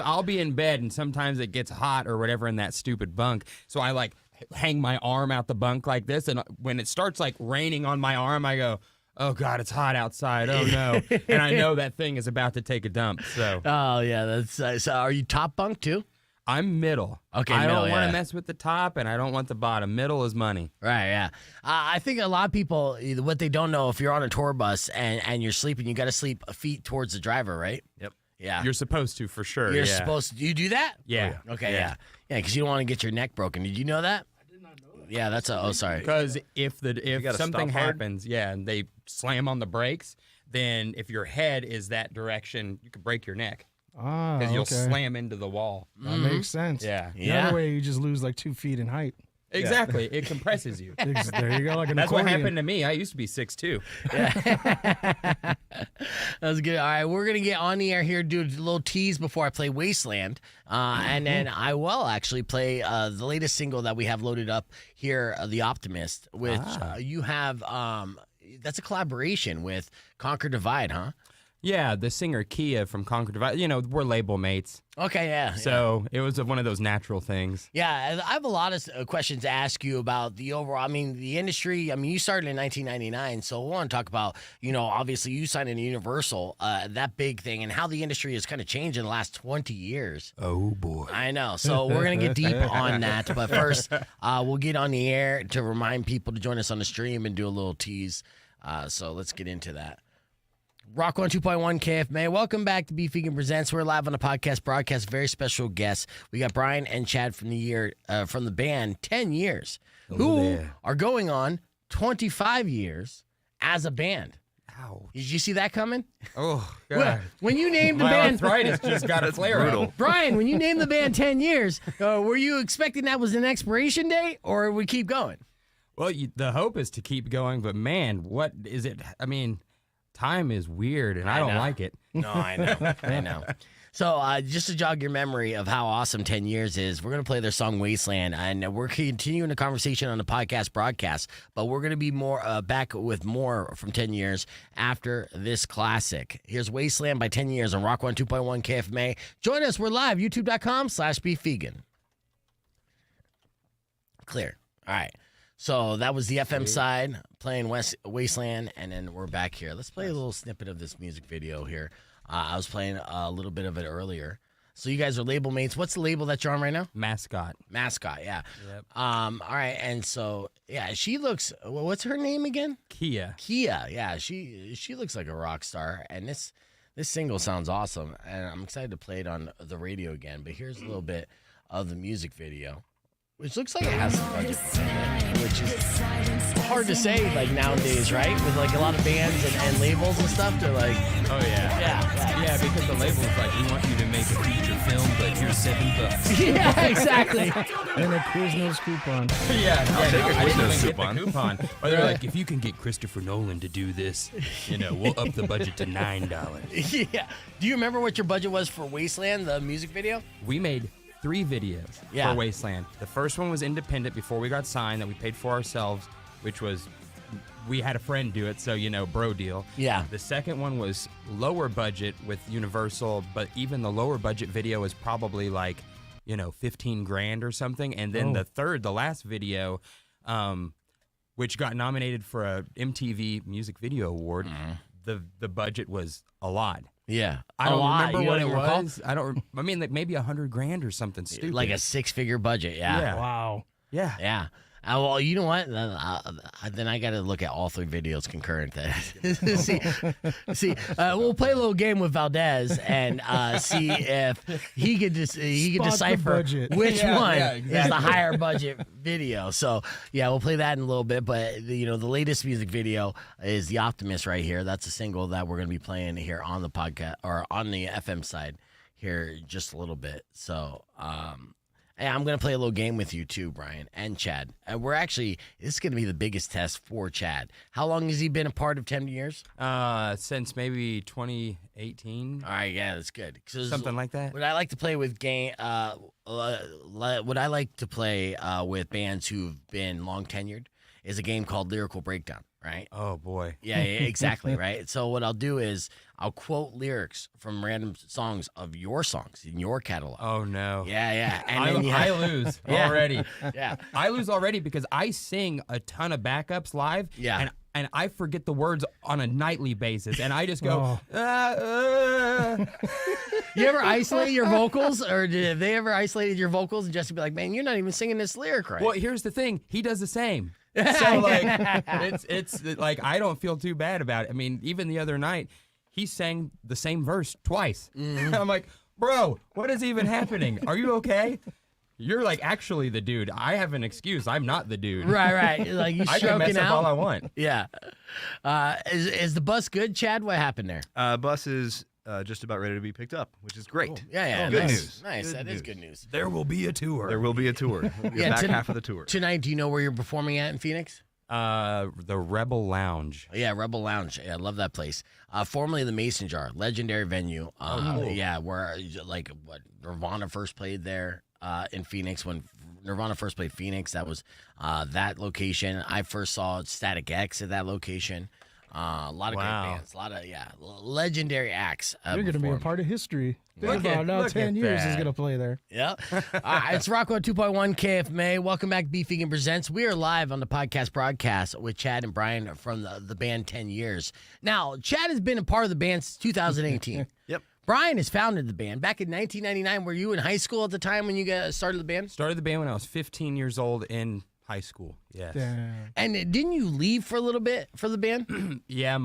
[SPEAKER 11] I'll be in bed and sometimes it gets hot or whatever in that stupid bunk. So I like hang my arm out the bunk like this, and when it starts like raining on my arm, I go, oh, God, it's hot outside. Oh, no. And I know that thing is about to take a dump. So.
[SPEAKER 1] Oh, yeah. That's. So are you top bunk, too?
[SPEAKER 11] I'm middle.
[SPEAKER 1] Okay,
[SPEAKER 11] I
[SPEAKER 1] middle,
[SPEAKER 11] don't want to mess with the top, and I don't want the bottom. Middle is money.
[SPEAKER 1] Right, yeah. I think a lot of people, what they don't know, if you're on a tour bus and you're sleeping, you got to sleep feet towards the driver, right?
[SPEAKER 12] Yep.
[SPEAKER 1] Yeah.
[SPEAKER 11] You're supposed to, for sure.
[SPEAKER 1] You're supposed to. Do you do that?
[SPEAKER 11] Yeah.
[SPEAKER 1] Okay, yeah. Yeah, because you don't want to get your neck broken. Did you know that? Yeah, that's sorry.
[SPEAKER 11] Because if something happens, and they slam on the brakes, then if your head is that direction, you could break your neck. Because you'll slam into the wall.
[SPEAKER 13] That makes sense.
[SPEAKER 11] Yeah.
[SPEAKER 13] The other way, you just lose like 2 feet in height.
[SPEAKER 11] Exactly. It compresses you.
[SPEAKER 13] There you go. Like an
[SPEAKER 11] That's what
[SPEAKER 13] accordion.
[SPEAKER 11] happened to me. I used to be 6'2".
[SPEAKER 1] That was good. All right, we're going to get on the air here, do a little tease before I play Wasteland. And then I will actually play the latest single that we have loaded up here, The Optimist, which you have, that's a collaboration with Conquer Divide, huh?
[SPEAKER 11] Yeah, the singer Kia from Conquer Divide. You know, we're label mates.
[SPEAKER 1] Okay, yeah.
[SPEAKER 11] So it was one of those natural things.
[SPEAKER 1] Yeah, I have a lot of questions to ask you about the overall, the industry. You started in 1999, so I want to talk about, obviously you signed in Universal, that big thing, and how the industry has kind of changed in the last 20 years.
[SPEAKER 11] Oh, boy.
[SPEAKER 1] I know. So we're going to get deep on that. But first, we'll get on the air to remind people to join us on the stream and do a little tease. So let's get into that. Rock 102.1 KFMA. Welcome back to Beef Vegan Presents. We're live on a podcast broadcast. Very special guests. We got Brian and Chad from the band 10 years, who are going on 25 years as a band.
[SPEAKER 11] Ow.
[SPEAKER 1] Did you see that coming?
[SPEAKER 11] Oh, God.
[SPEAKER 1] When you named the
[SPEAKER 11] My
[SPEAKER 1] band,
[SPEAKER 11] arthritis just got a flare up.
[SPEAKER 1] Brian, when you named the band 10 years, were you expecting that was an expiration date, or would we keep going?
[SPEAKER 11] Well, the hope is to keep going, but man, what is it? Time is weird, and I don't like it.
[SPEAKER 1] No, I know. I know. So just to jog your memory of how awesome 10 years is, we're going to play their song Wasteland, and we're continuing the conversation on the podcast broadcast, but we're going to be back with more from 10 years after this classic. Here's Wasteland by 10 years on Rock 102.1 KFMA. Join us. We're live, youtube.com/beefvegan. Clear. All right. So that was the FM side, playing Wasteland, and then we're back here. Let's play a little snippet of this music video here. I was playing a little bit of it earlier. So you guys are label mates. What's the label that you're on right now?
[SPEAKER 11] Mascot,
[SPEAKER 1] yeah.
[SPEAKER 11] Yep.
[SPEAKER 1] All right, and so, yeah, she looks, what's her name again?
[SPEAKER 11] Kia, yeah.
[SPEAKER 1] She looks like a rock star, and this single sounds awesome, and I'm excited to play it on the radio again, but here's a little bit of the music video. Which looks like it has some budget, which is hard to say nowadays, right? With a lot of bands and labels and stuff, they're like,
[SPEAKER 11] oh yeah, because the label's like, we want you to make a feature film, but here's $7.
[SPEAKER 1] Yeah, exactly.
[SPEAKER 13] And a Quiznos coupon.
[SPEAKER 11] I'll
[SPEAKER 12] take a Quiznos
[SPEAKER 11] coupon. Or they're like, if you can get Christopher Nolan to do this, we'll up the budget to $9.
[SPEAKER 1] Yeah. Do you remember what your budget was for Wasteland, the music video?
[SPEAKER 11] We made 3 videos for Wasteland. The first one was independent before we got signed that we paid for ourselves, which was, we had a friend do it, so, bro deal.
[SPEAKER 1] Yeah.
[SPEAKER 11] The second one was lower budget with Universal, but even the lower budget video was probably $15,000 or something. And then the last video, which got nominated for a MTV Music Video Award, the budget was a lot.
[SPEAKER 1] Yeah.
[SPEAKER 11] I don't remember what it was. Maybe $100,000 or something stupid.
[SPEAKER 1] Like a 6-figure budget, yeah.
[SPEAKER 13] Wow.
[SPEAKER 11] Yeah.
[SPEAKER 1] Yeah. Well, you know what? Then I got to look at all 3 videos concurrent. See, we'll play a little game with Valdez and see if he could decipher which one is the higher budget video. So yeah, we'll play that in a little bit. But the latest music video is The Optimist right here. That's a single that we're going to be playing here on the podcast or on the FM side here just a little bit. So Hey, I'm going to play a little game with you too, Brian and Chad. This is going to be the biggest test for Chad. How long has he been a part of 10 years?
[SPEAKER 11] Since maybe 2018.
[SPEAKER 1] All right, yeah, that's good.
[SPEAKER 11] Something like that.
[SPEAKER 1] What I like to play with with bands who've been long tenured is a game called Lyrical Breakdown, right?
[SPEAKER 11] Oh, boy.
[SPEAKER 1] Yeah, exactly, right? So what I'll do is I'll quote lyrics from random songs of your songs in your catalog.
[SPEAKER 11] Oh, no.
[SPEAKER 1] Yeah. And
[SPEAKER 11] I lose already.
[SPEAKER 1] Yeah.
[SPEAKER 11] I lose already because I sing a ton of backups live.
[SPEAKER 1] Yeah.
[SPEAKER 11] And I forget the words on a nightly basis, and I just go,
[SPEAKER 1] You ever isolate your vocals, or have they ever isolated your vocals and just be like, man, you're not even singing this lyric right?
[SPEAKER 11] Well, here's the thing. He does the same. So, it's like, I don't feel too bad about it. I mean, even the other night, he sang the same verse twice. Mm-hmm. I'm like, bro, what is even happening? Are you okay? You're like actually the dude. I have an excuse. I'm not the dude.
[SPEAKER 1] Right. Like you
[SPEAKER 11] I can mess
[SPEAKER 1] out
[SPEAKER 11] up all I want.
[SPEAKER 1] Yeah. Is the bus good, Chad? What happened there?
[SPEAKER 12] Bus is just about ready to be picked up, which is great.
[SPEAKER 1] Cool. Yeah,
[SPEAKER 12] good
[SPEAKER 1] nice.
[SPEAKER 12] news.
[SPEAKER 1] Nice,
[SPEAKER 12] Good
[SPEAKER 1] that is
[SPEAKER 12] news.
[SPEAKER 1] good news.
[SPEAKER 11] There will be a tour.
[SPEAKER 12] There will be a tour. The back half of the tour.
[SPEAKER 1] Tonight, do you know where you're performing at in Phoenix?
[SPEAKER 11] The Rebel Lounge.
[SPEAKER 1] Yeah, Rebel Lounge. Yeah, I love that place. Formerly the Mason Jar, legendary venue.
[SPEAKER 11] Cool.
[SPEAKER 1] Yeah, where Nirvana first played there in Phoenix. When Nirvana first played Phoenix, that was that location. I first saw Static X at that location. A lot of great bands. A lot of legendary acts.
[SPEAKER 13] You're going to be a part of history. Think about now 10 years is going to play there.
[SPEAKER 1] Yeah. It's Rockwell 2.1 KFMA. Welcome back, Beef Vegan Presents. We are live on the podcast broadcast with Chad and Brian from the band 10 Years. Now, Chad has been a part of the band since 2018.
[SPEAKER 12] Yep.
[SPEAKER 1] Brian has founded the band back in 1999. Were you in high school at the time when you started the band?
[SPEAKER 11] Started the band when I was 15 years old in high school. Yes.
[SPEAKER 13] Damn.
[SPEAKER 1] And didn't you leave for a little bit for the band?
[SPEAKER 11] Yeah,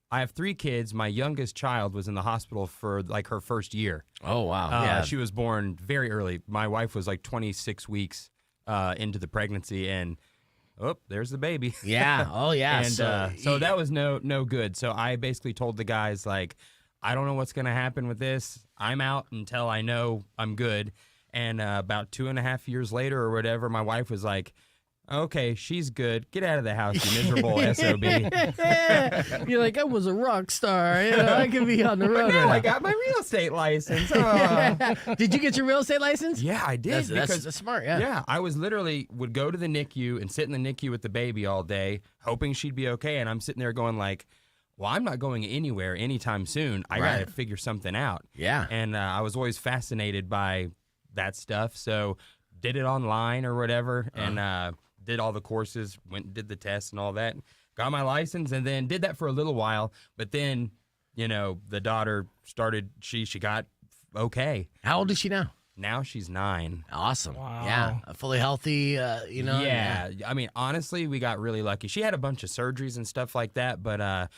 [SPEAKER 11] I have 3 kids. My youngest child was in the hospital for like her first year.
[SPEAKER 1] Oh, wow. Yeah.
[SPEAKER 11] She was born very early. My wife was like 26 weeks into the pregnancy, and there's the baby.
[SPEAKER 1] Yeah. Oh, yeah.
[SPEAKER 11] And so that was no good. So I basically told the guys, like, I don't know what's going to happen with this. I'm out until I know I'm good. And about 2.5 years later or whatever, my wife was like, okay, she's good. Get out of the house, you miserable SOB.
[SPEAKER 1] You're like, I was a rock star. I can be on the road.
[SPEAKER 11] Now I got my real estate license.
[SPEAKER 1] Did you get your real estate license?
[SPEAKER 11] Yeah, I did.
[SPEAKER 1] That's smart, yeah.
[SPEAKER 11] Yeah, I would go to the NICU and sit in the NICU with the baby all day, hoping she'd be okay. And I'm sitting there going like, well, I'm not going anywhere anytime soon. I got to figure something out.
[SPEAKER 1] Yeah.
[SPEAKER 11] And I was always fascinated by that stuff. So did it online or whatever and did all the courses, went and did the tests and all that. Got my license and then did that for a little while. But then, the daughter started, she got okay.
[SPEAKER 1] How old is she now?
[SPEAKER 11] Now she's 9.
[SPEAKER 1] Awesome.
[SPEAKER 13] Wow.
[SPEAKER 1] Yeah. Fully healthy,
[SPEAKER 11] Yeah. I mean, honestly, we got really lucky. She had a bunch of surgeries and stuff like that, but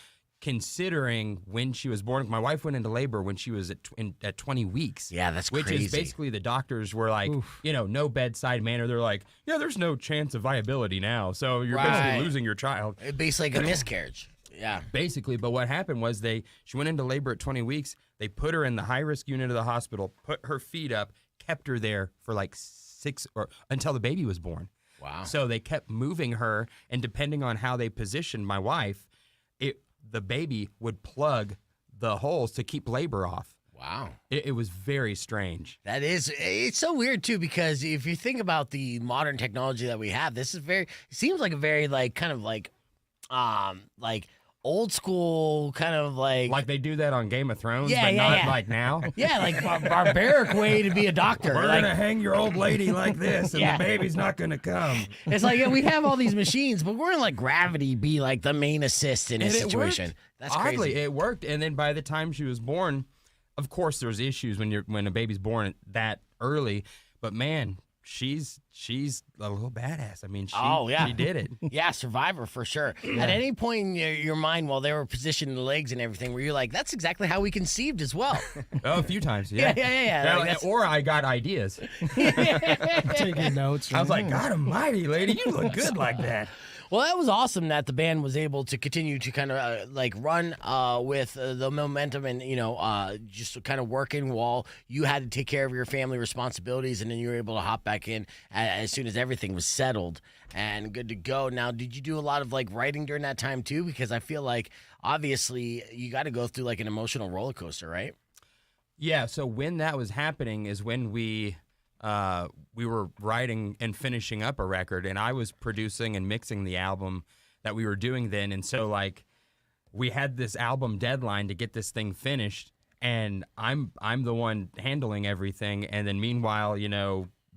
[SPEAKER 11] considering when she was born, my wife went into labor when she was at 20 weeks.
[SPEAKER 1] Yeah, that's
[SPEAKER 11] which
[SPEAKER 1] crazy.
[SPEAKER 11] Is basically the doctors were like, no bedside manner. They're like, yeah, there's no chance of viability now. So you're basically losing your child.
[SPEAKER 1] Basically like a miscarriage. Yeah.
[SPEAKER 11] Basically. But what happened was she went into labor at 20 weeks. They put her in the high-risk unit of the hospital, put her feet up, kept her there for like 6 or until the baby was born.
[SPEAKER 1] Wow.
[SPEAKER 11] So they kept moving her, and depending on how they positioned my wife, the baby would plug the holes to keep labor off.
[SPEAKER 1] Wow.
[SPEAKER 11] It was very strange.
[SPEAKER 1] It's so weird too, because if you think about the modern technology that we have, this is seems like a very kind of old school kind of
[SPEAKER 11] like they do that on Game of Thrones,
[SPEAKER 1] yeah,
[SPEAKER 11] but
[SPEAKER 1] yeah,
[SPEAKER 11] not
[SPEAKER 1] yeah.
[SPEAKER 11] like now.
[SPEAKER 1] Yeah, like barbaric way to be a doctor.
[SPEAKER 11] We're gonna hang your old lady like this, and the baby's not gonna come.
[SPEAKER 1] It's like we have all these machines, but we're gonna let gravity be like the main assist in a situation. That's crazy.
[SPEAKER 11] Oddly, it worked, and then by the time she was born, of course, there's issues when a baby's born that early. But man, she's a little badass. I mean, she did it.
[SPEAKER 1] Yeah, survivor for sure. Yeah. At any point in your mind while they were positioning the legs and everything, were you like, that's exactly how we conceived as well?
[SPEAKER 11] Oh, a few times, yeah.
[SPEAKER 1] Yeah.
[SPEAKER 11] Or I got ideas.
[SPEAKER 13] Taking notes.
[SPEAKER 11] I was like, God almighty, lady, you look good like that.
[SPEAKER 1] Well, that was awesome that the band was able to continue to kind of run with the momentum and, just kind of working while you had to take care of your family responsibilities, and then you were able to hop back in as soon as everything was settled and good to go. Now, did you do a lot of writing during that time too? Because I feel like obviously you got to go through an emotional roller coaster, right?
[SPEAKER 11] Yeah. So when that was happening is when we were writing and finishing up a record, and I was producing and mixing the album that we were doing then. And so we had this album deadline to get this thing finished, and I'm the one handling everything. And then meanwhile,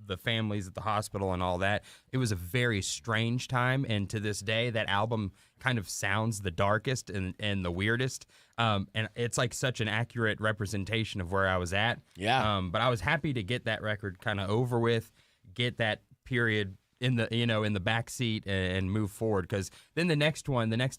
[SPEAKER 11] the families at the hospital and all that, it was a very strange time. And to this day, that album kind of sounds the darkest and the weirdest. And it's such an accurate representation of where I was at.
[SPEAKER 1] Yeah.
[SPEAKER 11] But I was happy to get that record kind of over with, get that period in the back seat and move forward. Because then the next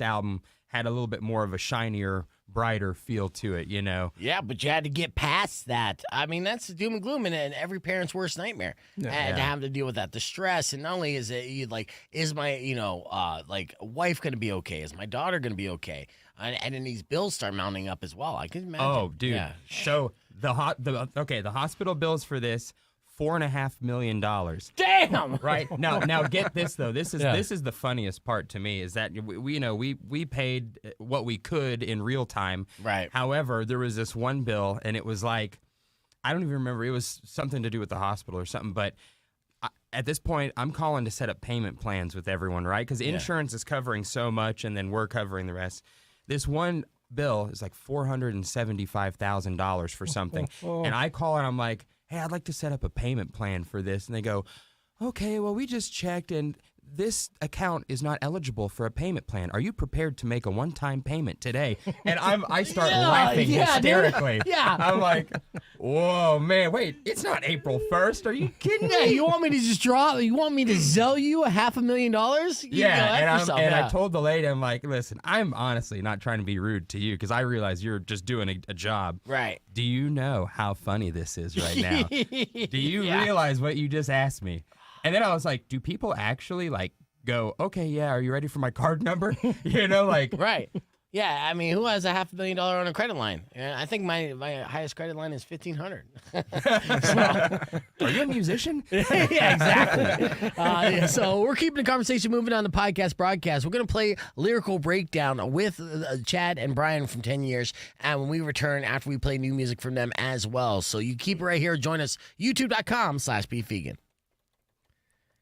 [SPEAKER 11] album had a little bit more of a shinier brighter feel to it, you know?
[SPEAKER 1] Yeah, but you had to get past that. I mean, that's the doom and gloom and every parent's worst nightmare. And to have to deal with that, the stress, and not only is it you like, is my wife going to be okay? Is my daughter going to be okay? And then these bills start mounting up as well. I can imagine.
[SPEAKER 11] Oh, dude.
[SPEAKER 1] Yeah.
[SPEAKER 11] So the hospital bills for this. $4.5 million.
[SPEAKER 1] Damn.
[SPEAKER 11] Right now, get this though. This is the funniest part to me is that we paid what we could in real time.
[SPEAKER 1] Right.
[SPEAKER 11] However, there was this one bill, and it was like, I don't even remember. It was something to do with the hospital or something. But at this point, I'm calling to set up payment plans with everyone, right? Because insurance is covering so much, and then we're covering the rest. This one bill is like $475,000 for something, and I call and I'm like, hey, I'd like to set up a payment plan for this. And they go, okay, well, we just checked, and this account is not eligible for a payment plan. Are you prepared to make a one-time payment today? And I start laughing hysterically.
[SPEAKER 1] Dude. Yeah.
[SPEAKER 11] I'm like, whoa, man, wait, it's not April 1st. Are you kidding me?
[SPEAKER 1] Yeah, you want me to just you want me to sell you $500,000?
[SPEAKER 11] Yeah, I told the lady, I'm like, listen, I'm honestly not trying to be rude to you because I realize you're just doing a job.
[SPEAKER 1] Right.
[SPEAKER 11] Do you know how funny this is right now? Do you realize what you just asked me? And then I was like, do people actually like go, okay, yeah, are you ready for my card number? You know, like.
[SPEAKER 1] Right. Yeah, I mean, who has $500,000 on a credit line? I think my highest credit line is $1,500.
[SPEAKER 11] Are you a musician?
[SPEAKER 1] Yeah, exactly. So we're keeping the conversation moving on the podcast broadcast. We're going to play Lyrical Breakdown with Chad and Brian from 10 years. And when we return, after we play new music from them as well. So you keep it right here. Join us, youtube.com/beefvegan.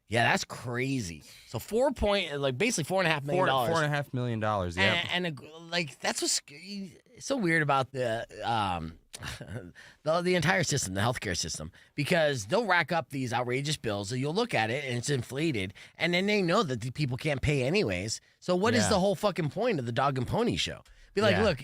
[SPEAKER 1] Yeah, that's crazy. So basically $4.5 million.
[SPEAKER 11] $4.5 million. Yeah.
[SPEAKER 1] And that's what's so weird about the entire system, the healthcare system, because they'll rack up these outrageous bills. And you'll look at it and it's inflated, and then they know that the people can't pay anyways. So what is the whole fucking point of the dog and pony show? Be like, look,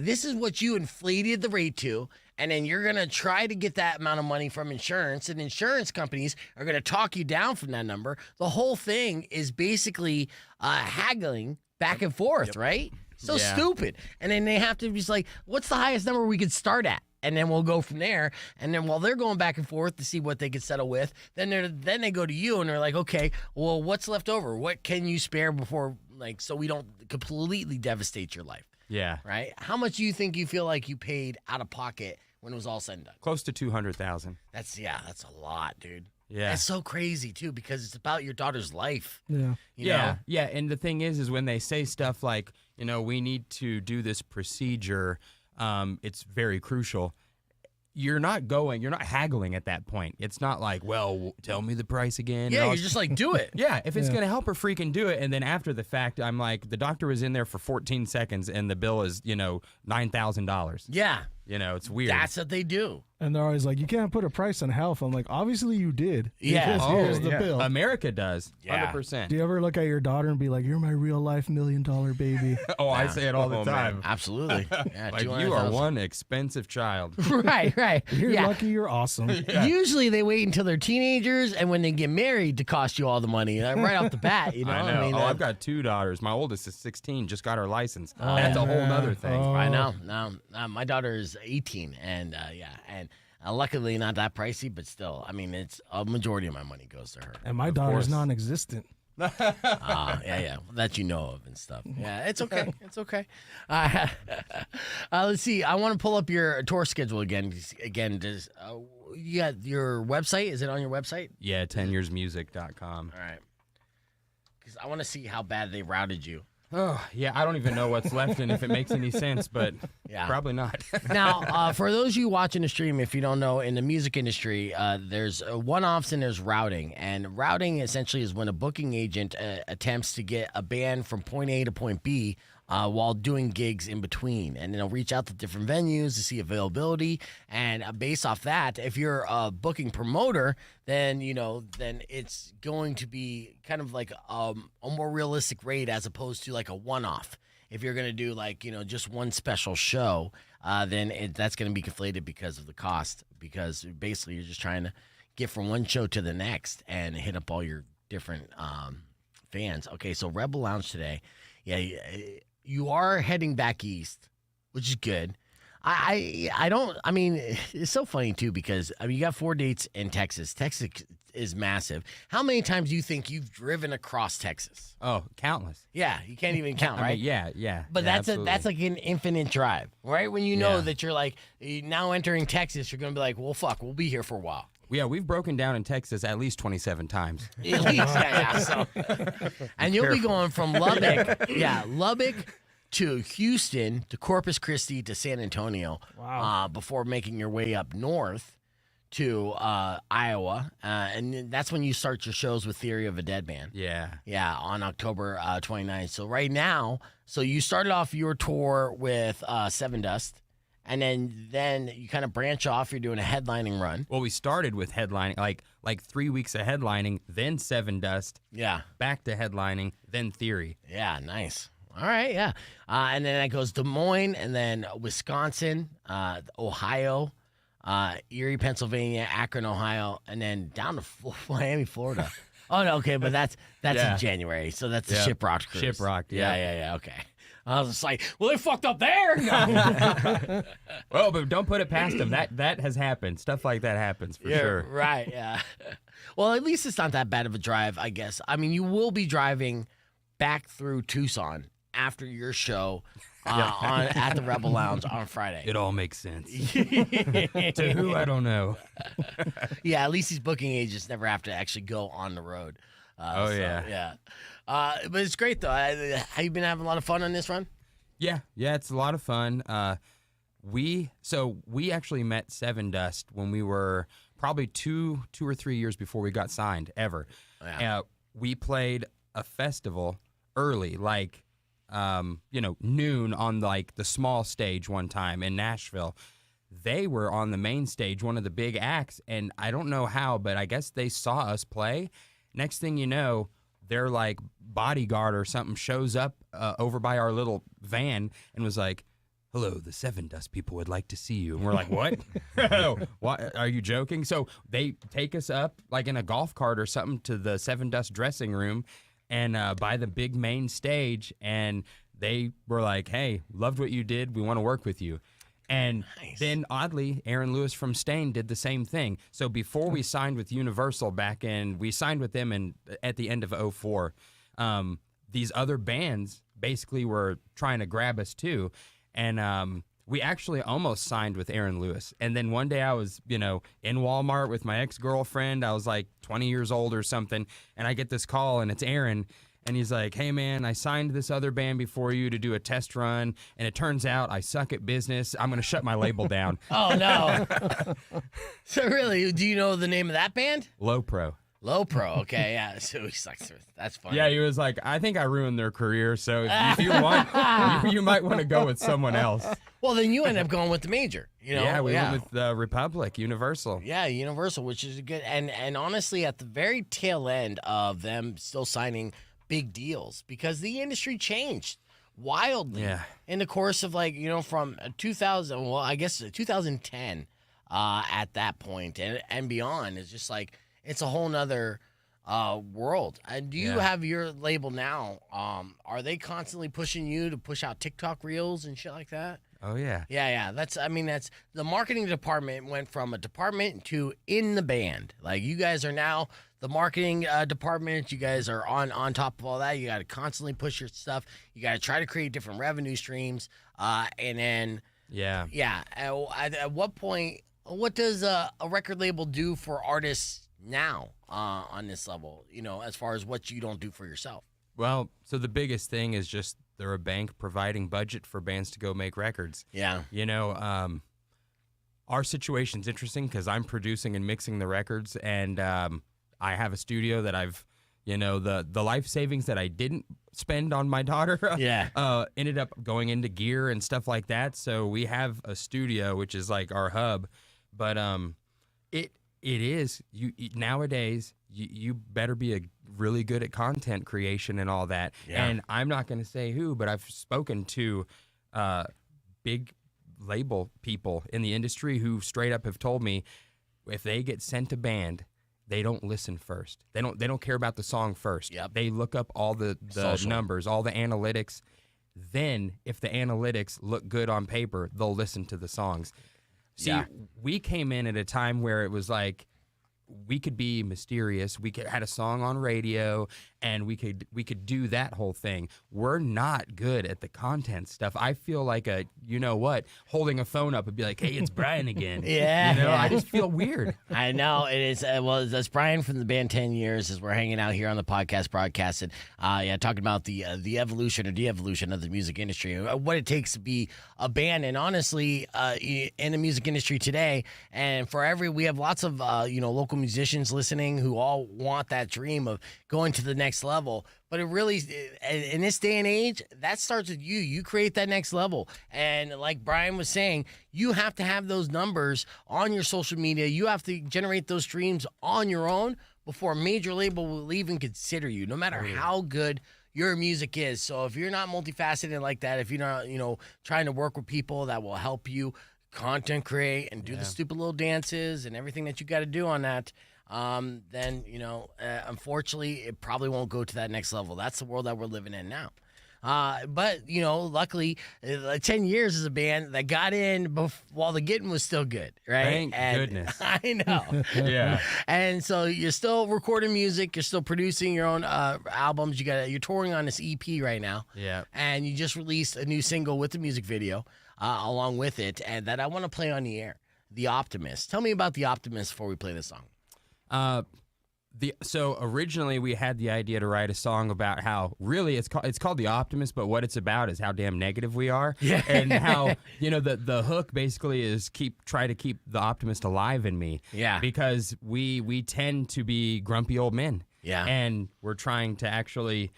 [SPEAKER 1] this is what you inflated the rate to. And then you're going to try to get that amount of money from insurance, and insurance companies are going to talk you down from that number. The whole thing is basically haggling back and forth, right? So stupid. And then they have to be like, what's the highest number we could start at? And then we'll go from there. And then while they're going back and forth to see what they can settle with, then they go to you and they're like, okay, well, what's left over? What can you spare before, so we don't completely devastate your life?
[SPEAKER 11] Yeah.
[SPEAKER 1] Right? How much do you think you feel like you paid out of pocket when it was all said and done?
[SPEAKER 11] Close to $200,000.
[SPEAKER 1] That's a lot, dude.
[SPEAKER 11] Yeah.
[SPEAKER 1] It's so crazy too, because it's about your daughter's life.
[SPEAKER 13] Yeah.
[SPEAKER 1] You know?
[SPEAKER 11] Yeah. And the thing is when they say stuff like, we need to do this procedure, it's very crucial. You're not haggling at that point. It's not like, well, tell me the price again.
[SPEAKER 1] Yeah, you're just like, do it.
[SPEAKER 11] Yeah, if it's going to help her, freaking do it. And then after the fact, I'm like, the doctor was in there for 14 seconds and the bill is, $9,000.
[SPEAKER 1] Yeah.
[SPEAKER 11] It's weird.
[SPEAKER 1] That's what they do.
[SPEAKER 13] And they're always like, you can't put a price on health. I'm like, obviously you did.
[SPEAKER 1] Yeah.
[SPEAKER 13] Because here's the bill.
[SPEAKER 11] America does.
[SPEAKER 1] Yeah.
[SPEAKER 11] 100%.
[SPEAKER 13] Do you ever look at your daughter and be like, you're my real life $1 million baby?
[SPEAKER 11] I say it all the time.
[SPEAKER 1] Man. Absolutely. Yeah,
[SPEAKER 11] like, you are one expensive child.
[SPEAKER 1] Right.
[SPEAKER 13] You're lucky, you're awesome.
[SPEAKER 1] Yeah. Usually they wait until they're teenagers and when they get married to cost you all the money right off the bat.
[SPEAKER 11] I know. I've got 2 daughters. My oldest is 16, just got her license. That's a whole other thing.
[SPEAKER 1] I know. No, my daughter is 18 and luckily not that pricey, but still, it's a majority of my money goes to her.
[SPEAKER 13] And my daughter's non-existent.
[SPEAKER 1] Yeah, that you know of and stuff. Yeah, it's okay. It's okay. Let's see. I want to pull up your tour schedule again. Does you got your website? Is it on your website?
[SPEAKER 11] Yeah, 10yearsmusic.com.
[SPEAKER 1] All right. Because I want to see how bad they routed you.
[SPEAKER 11] Oh, yeah, I don't even know what's left and if it makes any sense, but probably not.
[SPEAKER 1] Now, for those of you watching the stream, if you don't know, in the music industry, there's one-offs and there's routing. And routing essentially is when a booking agent attempts to get a band from point A to point B while doing gigs in between. And they'll reach out to different venues to see availability. And based off that, if you're a booking promoter, then it's going to be kind of like a more realistic rate as opposed to like a one-off. If you're going to do just one special show, then that's going to be conflated because of the cost, because basically you're just trying to get from one show to the next and hit up all your different fans. Okay, so Rebel Lounge today. Yeah, you are heading back east which is good. I don't. I mean, it's so funny too because you got 4 dates in Texas. Texas is massive. How many times do you think you've driven across Texas?
[SPEAKER 11] Oh, countless.
[SPEAKER 1] Yeah, you can't even count, right?
[SPEAKER 11] I mean, yeah.
[SPEAKER 1] But
[SPEAKER 11] yeah,
[SPEAKER 1] that's like an infinite drive, right? When you know that you're like now entering Texas, you're gonna be like, well, fuck, we'll be here for a while.
[SPEAKER 11] Yeah, we've broken down in Texas at least 27 times.
[SPEAKER 1] At least, yeah. So. And you'll be going from Lubbock to Houston to Corpus Christi to San Antonio.
[SPEAKER 13] Wow.
[SPEAKER 1] Before making your way up north to Iowa, and that's when you start your shows with Theory of a Dead Man.
[SPEAKER 11] Yeah,
[SPEAKER 1] on October 29th. So right now, you started off your tour with Seven Dust. And then you kind of branch off. You're doing a headlining run.
[SPEAKER 11] Well, we started with headlining, like 3 weeks of headlining, then Seven Dust.
[SPEAKER 1] Yeah.
[SPEAKER 11] Back to headlining, then Theory.
[SPEAKER 1] Yeah, nice. All right, yeah. And then it goes Des Moines, and then Wisconsin, Ohio, Erie, Pennsylvania, Akron, Ohio, and then down to Miami, Florida. Oh, no, okay, but that's in January. So that's the Shiprock cruise.
[SPEAKER 11] Shiprock,
[SPEAKER 1] yeah, okay. I was just like, well, they fucked up there. No.
[SPEAKER 11] Well, but don't put it past them. That has happened. Stuff like that happens for sure.
[SPEAKER 1] Right, yeah. Well, at least it's not that bad of a drive, I guess. I mean, you will be driving back through Tucson after your show at the Rebel Lounge on Friday.
[SPEAKER 11] It all makes sense. To who, I don't know.
[SPEAKER 1] Yeah, at least these booking agents never have to actually go on the road. Yeah. But it's great, though. Have you been having a lot of fun on this run?
[SPEAKER 11] Yeah, it's a lot of fun. We actually met Seven Dust when we were probably two or 3 years before we got signed ever.
[SPEAKER 1] Yeah.
[SPEAKER 11] We played a festival early, like noon on like the small stage one time in Nashville. They were on the main stage, one of the big acts, and I don't know how, but I guess they saw us play. Next thing you know, their like bodyguard or something shows up over by our little van and was like, "Hello, the Seven Dust people would like to see you." And we're like, "What? What? Are you joking?" So they take us up like in a golf cart or something to the Seven Dust dressing room and by the big main stage, and they were like, "Hey, loved what you did. We want to work with you." And then, oddly, Aaron Lewis from Stain did the same thing. So before we signed with Universal we signed with them at the end of 2004. These other bands basically were trying to grab us too. And we actually almost signed with Aaron Lewis. And then one day I was, in Walmart with my ex-girlfriend. I was like 20 years old or something. And I get this call, and it's Aaron. And he's like, "Hey, man, I signed this other band before you to do a test run, and it turns out I suck at business. I'm going to shut my label down."
[SPEAKER 1] Oh, no. So really, do you know the name of that band?
[SPEAKER 11] Low Pro.
[SPEAKER 1] Low Pro, okay, yeah. So he's like, that's funny.
[SPEAKER 11] Yeah, he was like, "I think I ruined their career, so if you want, you might want to go with someone else."
[SPEAKER 1] Well, then you end up going with the major,
[SPEAKER 11] Yeah, we went with Republic, Universal.
[SPEAKER 1] Yeah, Universal, which is good. And honestly, at the very tail end of them still signing big deals, because the industry changed wildly in the course of from 2000, well, I guess 2010 at that point and beyond. It's just like, it's a whole nother world. And do you have your label now? Are they constantly pushing you to push out TikTok reels and shit like that?
[SPEAKER 11] Oh, yeah.
[SPEAKER 1] Yeah. That's the marketing department went from a department to in the band. Like, you guys are now the marketing department. You guys are on top of all that. You got to constantly push your stuff. You got to try to create different revenue streams. And then, at what point, what does a record label do for artists now on this level, as far as what you don't do for yourself?
[SPEAKER 11] Well, so the biggest thing is just they're a bank providing budget for bands to go make records.
[SPEAKER 1] Yeah.
[SPEAKER 11] Our situation's interesting because I'm producing and mixing the records, and I have a studio that I've, the life savings that I didn't spend on my daughter ended up going into gear and stuff like that. So we have a studio, which is like our hub. But it is, nowadays, you better be really good at content creation and all that.
[SPEAKER 1] Yeah.
[SPEAKER 11] And I'm not going to say who, but I've spoken to big label people in the industry who straight up have told me if they get sent a band, they don't listen first. They don't care about the song first.
[SPEAKER 1] Yep.
[SPEAKER 11] They look up all the numbers, all the analytics. then if the analytics look good on paper, they'll listen to the songs. See, we came in at a time where it was like, we could be mysterious. We had a song on radio, and we could do that whole thing. We're not good at the content stuff. I feel like holding a phone up and be like, "Hey, it's Brian again." I just feel weird.
[SPEAKER 1] I know it is. Well, that's Brian from the band 10 Years as we're hanging out here on the podcast broadcasting. Talking about the evolution or de-evolution of the music industry, what it takes to be a band, and honestly, in the music industry today, and we have lots of local musicians listening who all want that dream of going to the next level. But it really, in this day and age, that starts with you. You create that next level. And like Brian was saying, you have to have those numbers on your social media. You have to generate those streams on your own before a major label will even consider you, no matter how good your music is. So if you're not multifaceted like that, if you're not, trying to work with people that will help you content create and do the stupid little dances and everything that you got to do on that, then unfortunately it probably won't go to that next level. That's the world that we're living in now. But luckily 10 Years is a band that got in while the getting was still good, right?
[SPEAKER 11] Thank goodness.
[SPEAKER 1] I know.
[SPEAKER 11] Yeah.
[SPEAKER 1] And so you're still recording music, you're still producing your own albums. You're touring on this EP right now.
[SPEAKER 11] Yeah.
[SPEAKER 1] And you just released a new single with the music video along with it, and that I want to play on the air. The Optimist. Tell me about The Optimist before we play this song.
[SPEAKER 11] So originally we had the idea to write a song about how really it's called The Optimist, but what it's about is how damn negative we are.
[SPEAKER 1] Yeah.
[SPEAKER 11] And how, the hook basically is try to keep the optimist alive in me.
[SPEAKER 1] Yeah.
[SPEAKER 11] Because we tend to be grumpy old men.
[SPEAKER 1] Yeah.
[SPEAKER 11] And we're trying to actually,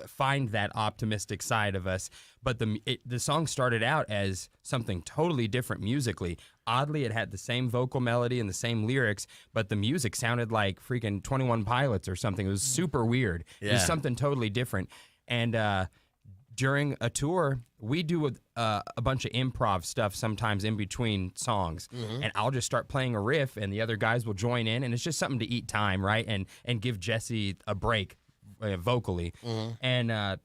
[SPEAKER 11] find that optimistic side of us. But the song started out as something totally different musically. Oddly, it had the same vocal melody and the same lyrics, but the music sounded like freaking 21 Pilots or something. It was super weird.
[SPEAKER 1] Yeah.
[SPEAKER 11] It was something totally different. And during a tour, we do a bunch of improv stuff sometimes in between songs.
[SPEAKER 1] Mm-hmm.
[SPEAKER 11] And I'll just start playing a riff, and the other guys will join in, and it's just something to eat time, right? And give Jesse a break vocally.
[SPEAKER 1] Mm-hmm.
[SPEAKER 11] And